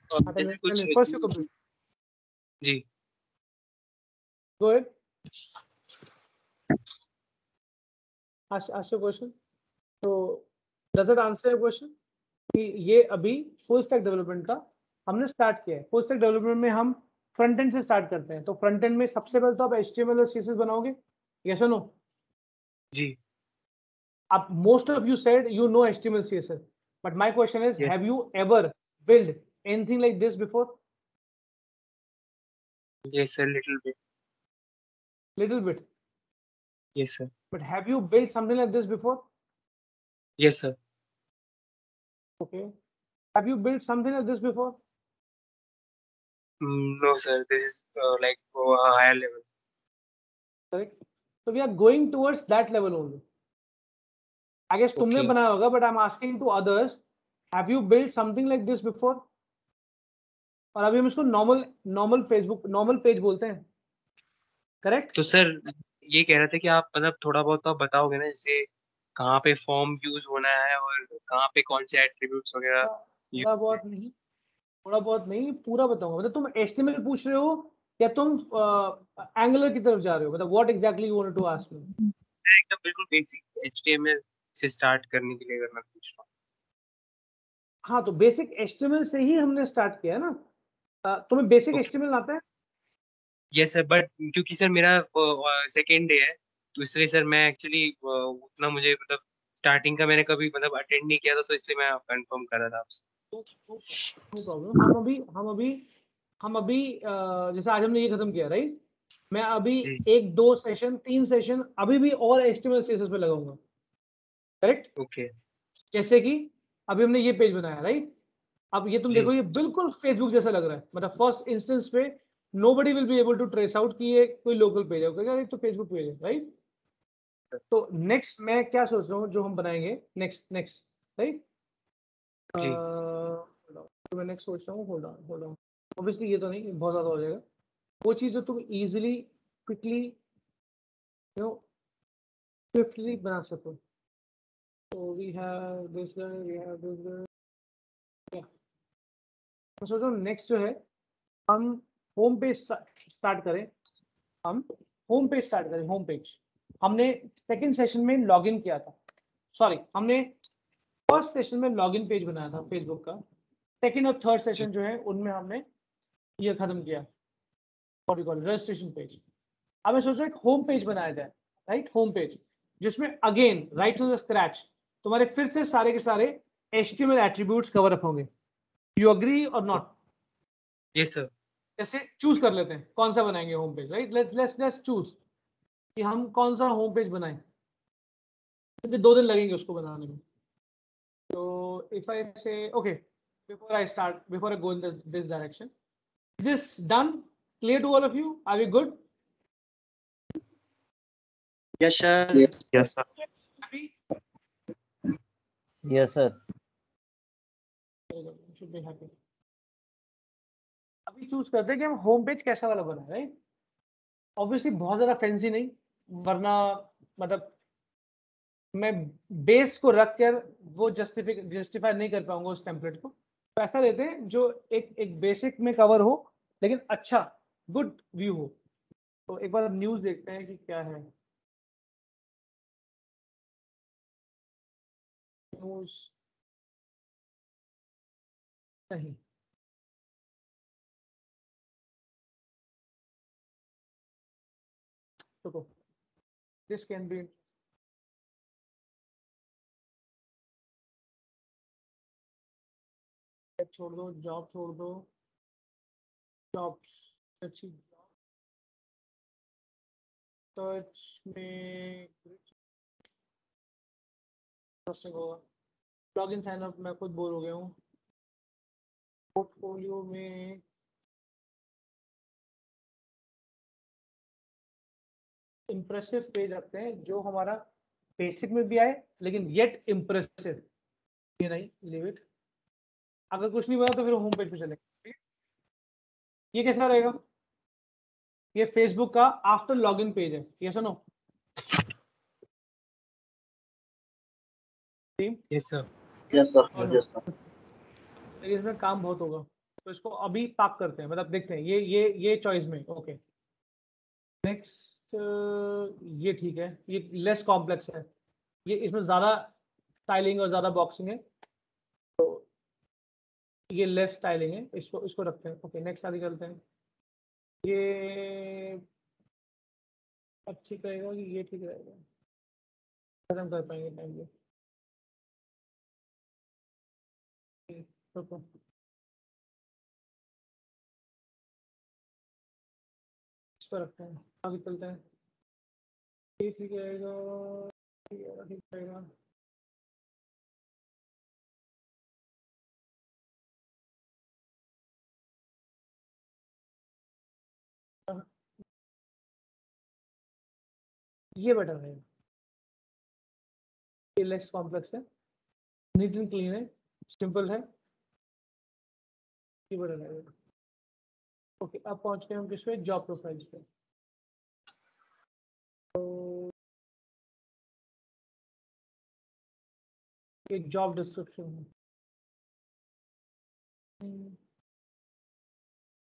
जैसे कुछ first you complete, ji go ahead, ask your question. So does it answer your question? कि ये अभी फुल स्टैक डेवलपमेंट का हमने स्टार्ट किया है। फुल स्टैक डेवलपमेंट में हम फ्रंट एंड से स्टार्ट करते हैं। तो फ्रंट एंड में सबसे पहले तो आप HTML और CSS बनाओगे, यस और नो? जी आप most of you said you know HTML CSS, but my question is yes have you ever build anything like this before? yes sir, little bit little bit, yes sir, but have you build something like this before? yes sir. Okay, have you build something like this before? No sir, this is like a higher level. Correct, so we are going towards that level only. I guess तुमने Okay. बनाया होगा, but I'm asking to others, have you built something like this before? और अभी हम इसको नॉर्मल फेसबुक नॉर्मल पेज बोलते हैं, करेक्ट? तो सर ये कह रहे थे कि आप मतलब थोड़ा बहुत तो आप बताओगे ना, जैसे कहाँ पे फॉर्म यूज होना है और कहाँ पे कौन से एट्रीब्यूट्स वगैरह यूज थोड़ा बहुत नहीं, थोड़ा बहुत नहीं, पूरा बताऊंगा। मतलब तुम HTML पूछ रहे हो या तुम एंगुलर की तरफ जा रहे हो? मतलब what exactly you want to ask me? एकदम बिल्कुल बेसिक HTML से स्टार्ट करने के लिए अगर मैं पूछ रहा हूँ। हाँ, तो बेसिक HTML से ही हमने स्टार्ट किया है ना। तुम्हें बेसिक Okay. HTML आता है? यस सर, बट क्योंकि सर मेरा सेकेंड डे है, तो इसलिए सर मैं एक्चुअली उतना मुझे मतलब स्टार्टिंग का मैंने कभी मतलब अटेंड नहीं किया था, तो इसलिए मैं कंफर्म कर रहा था आपसे। No problem. हम अभी जैसे आज हमने ये खत्म किया राइट, मैं अभी जी 1 2 सेशन 3 सेशन अभी भी और HTML CSS पे लगाऊंगा, करेक्ट? ओके जैसे कि अभी हमने ये पेज बनाया राइट, अब ये तुम जी देखो ये बिल्कुल फेसबुक जैसा लग रहा है। मतलब फर्स्ट इंस्टेंस पे nobody will be able to trace out कि ये कोई लोकल पेज है, क्योंकि ये तो फेसबुक पेज है राइट। तो नेक्स्ट मैं क्या सोच रहा हूँ जो हम बनाएंगे नेक्स्ट नेक्स्ट राइट, जी तो मैं नेक्स्ट सोच रहा हूँ, होल्ड ऑन, ऑब्वियसली ये तो नहीं, बहुत ज़्यादा हो जाएगा। वो चीज़ जो तुम इजीली क्विकली स्विफ्टली बना सको। तो we have this guy, we have this guy, मैं सोच रहा हूँ नेक्स्ट जो है हम होम पेज स्टार्ट करें। होम पेज हमने सेकंड सेशन में लॉगिन किया था, सॉरी हमने फर्स्ट सेशन में लॉगिन पेज बनाया था फेसबुक का। सेकंड और थर्ड सेशन जो है उनमें हमने ये खत्म किया, रजिस्ट्रेशन पेज। अब मैं सोच रहा हूँ एक होम पेज बनाया जाए, राइट, होम पेज जिसमें again right to the scratch तुम्हारे फिर से सारे के सारे HTML एट्रीब्यूट्स कवर अप होंगे। यू अग्री और नॉट? Yes sir. जैसे चूज कर लेते हैं कौन सा बनाएंगे home page, right, let's choose कि हम कौन सा होम पेज बनाएं, क्योंकि 2 दिन लगेंगे उसको बनाने में। तो if I say okay, before I go in this direction, this done, clear to all of you, are we good? Yes, sir. Yes, sir. अभी Yes, sir. should be happy. अभी चूज करते हैं कि हम होम पेज कैसा वाला बना, राइट। ऑब्वियसली बहुत ज्यादा फैंसी नहीं, वरना मतलब मैं बेस को रख कर वो जस्टिफाई नहीं कर पाऊंगा उस टेम्पलेट को। तो ऐसा लेते हैं जो एक बेसिक में कवर हो लेकिन अच्छा गुड व्यू हो। तो एक बार न्यूज देखते हैं कि क्या है न्यूज। नहीं, देखो दिस कैन बी, छोड़ दो, जॉब छोड़ दो, जॉब अच्छी सर्च में इंटरेस्टिंग होगा। लॉगिन साइन अप मैं खुद बोर हो गया हूँ। पोर्टफोलियो में इम्प्रेसिव पेज रखते हैं जो हमारा बेसिक में भी आए लेकिन येट इम्प्रेसिव, ये नहीं, लीव इट। अगर कुछ नहीं बना तो फिर होम पेज पे चलेंगे। ये कैसा रहेगा? ये फेसबुक का आफ्टर लॉगिन पेज है, ये सुनो। Yes sir. Yes, sir. Yes, sir. लेकिन इसमें काम बहुत होगा तो इसको अभी पाक करते हैं, मतलब देखते हैं ये चॉइस में। ओके नेक्स्ट, ये ठीक है, ये लेस कॉम्प्लेक्स है, ये इसमें ज्यादा स्टाइलिंग और ज्यादा बॉक्सिंग है, तो ये लेस स्टाइलिंग है, इसको रखते हैं। ओके नेक्स्ट आगे चलते हैं। ये अब ठीक रहेगा कि ये ठीक रहेगा, खत्म कर पाएंगे टाइम पे। तो इस पर रखते हैं, आगे चलते हैं। ये ठीक रहेगा, ठीक रहेगा। ये बेटर है, ये लेस कॉम्प्लेक्स है, नीट एंड क्लीन है, सिंपल है, ये बेटर है। ओके अब पहुंच गए हम किस पे, जॉब प्रोफाइल्स पे। तो ये जॉब डिस्क्रिप्शन है।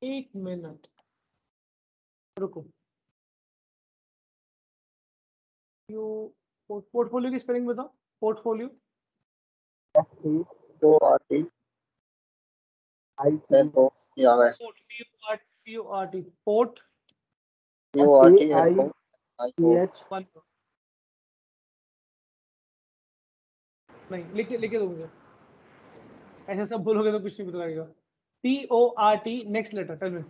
एक मिनट रुको, यू पोर्टफोलियो की स्पेलिंग बताओ, पोर्टफोलियो PORT FO या वैसे PORT port PORT FO IO नहीं, लिखे दो मुझे, ऐसा सब बोलोगे तो कुछ नहीं पता लगेगा। PORT next letter tell me.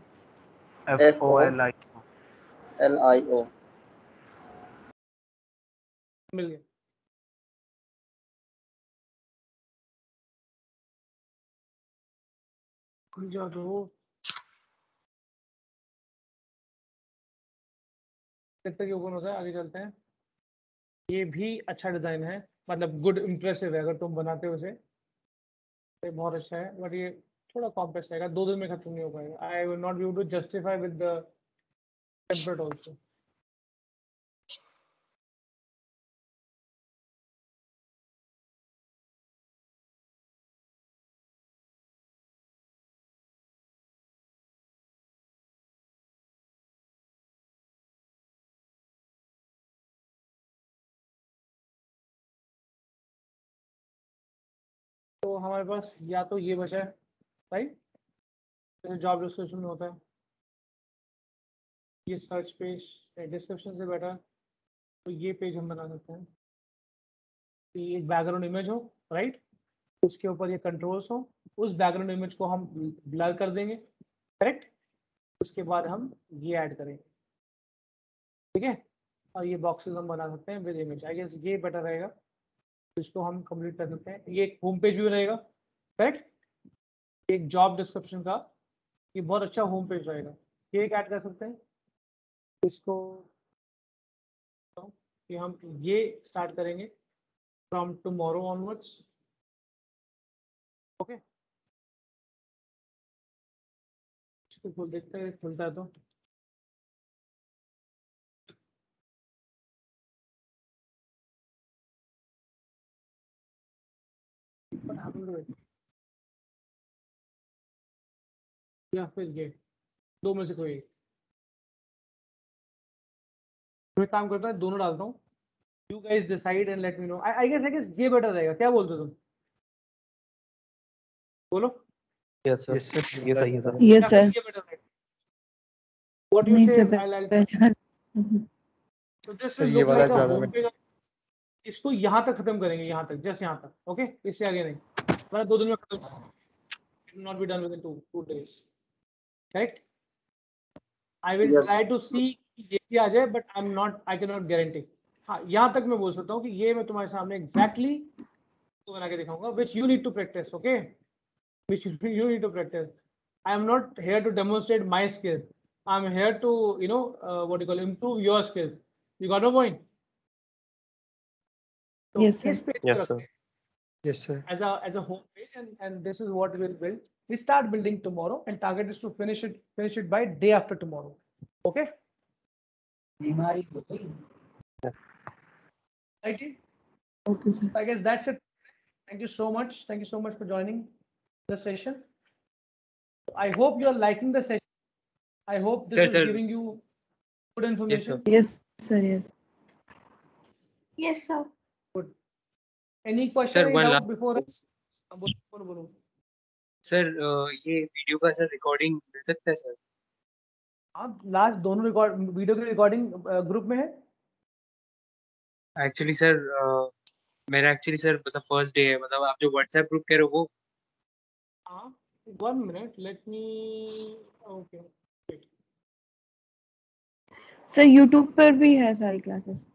FOLIO मिल गया। खुल जा दो, जब तक ये ओपन होता है आगे चलते हैं। ये भी अच्छा डिजाइन है, मतलब गुड इम्प्रेसिव है अगर तुम बनाते हो उसे, ये बहुत अच्छा है, बट ये थोड़ा कॉम्प्लेक्स रहेगा, 2 दिन में खत्म नहीं हो पाएगा। I will not be able to justify with the template also. तो हमारे पास या तो ये बचा है, राइट, जैसे जॉब डिस्क्रिप्शन में होता है, ये सर्च पेज डिस्क्रिप्शन से बेटा, तो ये पेज हम बना सकते हैं कि एक बैकग्राउंड इमेज हो, राइट, उसके ऊपर ये कंट्रोल्स हो, उस बैकग्राउंड इमेज को हम ब्लर कर देंगे, करेक्ट, उसके बाद हम ये ऐड करेंगे, ठीक है, और ये बॉक्सेस हम बना सकते हैं विद इमेज, आई गेस ये बेटर रहेगा, इसको हम कंप्लीट कर सकते हैं। ये एक होम पेज भी रहेगा, करेक्ट, एक जॉब डिस्क्रिप्शन का ये बहुत अच्छा होम पेज रहेगा, ये एक ऐड कर सकते हैं इसको, कि हम ये स्टार्ट करेंगे फ्रॉम टुमारो ऑनवर्ड्स, ओके, इसको खोल देखते हैं खुलता है तो, या फिर ये दो में से कोई एक, मैं काम करता है दोनों डालता हूँ, you guys decide and let me know, I guess ये बेटर रहेगा, क्या बोलते हो तुम, बोलो। यस सर, ये सही है सर। Yes sir. ये बेटर रहेगा, व्हाट यू नहीं से, सर, आई पहचान। तो दिस सर विल ये लुक वाला लाइक अ ज्यादा होम पेज, इसको यहाँ तक खत्म करेंगे, यहाँ तक, जस्ट यहाँ तक, ओके, इससे आगे नहीं, वरना 2 दिन में खत्म, not be done within 2 days, right, I will Yes. Try to see ये भी आ जाए, but I am not, I can not guarantee, हाँ यहाँ तक मैं बोल सकता हूँ कि ये मैं तुम्हारे सामने एग्जैक्टली तो बना के दिखाऊंगा, which you need to practice, okay, which you need to practice, I am not here to demonstrate my skills, I am here to you know what you call improve your skills, you got a point, तो Yes, sir. इस पेज को यस रखते सर। हैं yes sir as a home page, and this is what we'll build. We start building tomorrow, and target is to finish it by day after tomorrow, okay, right, Okay, sir. I guess that's it. Thank you so much for joining the session. I hope you are liking the session, I hope this is sir. giving you good information. Yes, sir. Yes. Yes, sir. Good. Any question, Sir, any one doubt last before question. बोलो। सर ये वीडियो का सर रिकॉर्डिंग मिल सकता है सर? हाँ, लास्ट दोनों रिकॉर्ड वीडियो की रिकॉर्डिंग ग्रुप में है। एक्चुअली सर मेरा एक्चुअली सर मतलब फर्स्ट डे है, मतलब आप जो व्हाट्सएप ग्रुप कह रहे हो वो? हाँ, 1 minute, let me, okay, sir YouTube पर भी है सारी क्लासेस।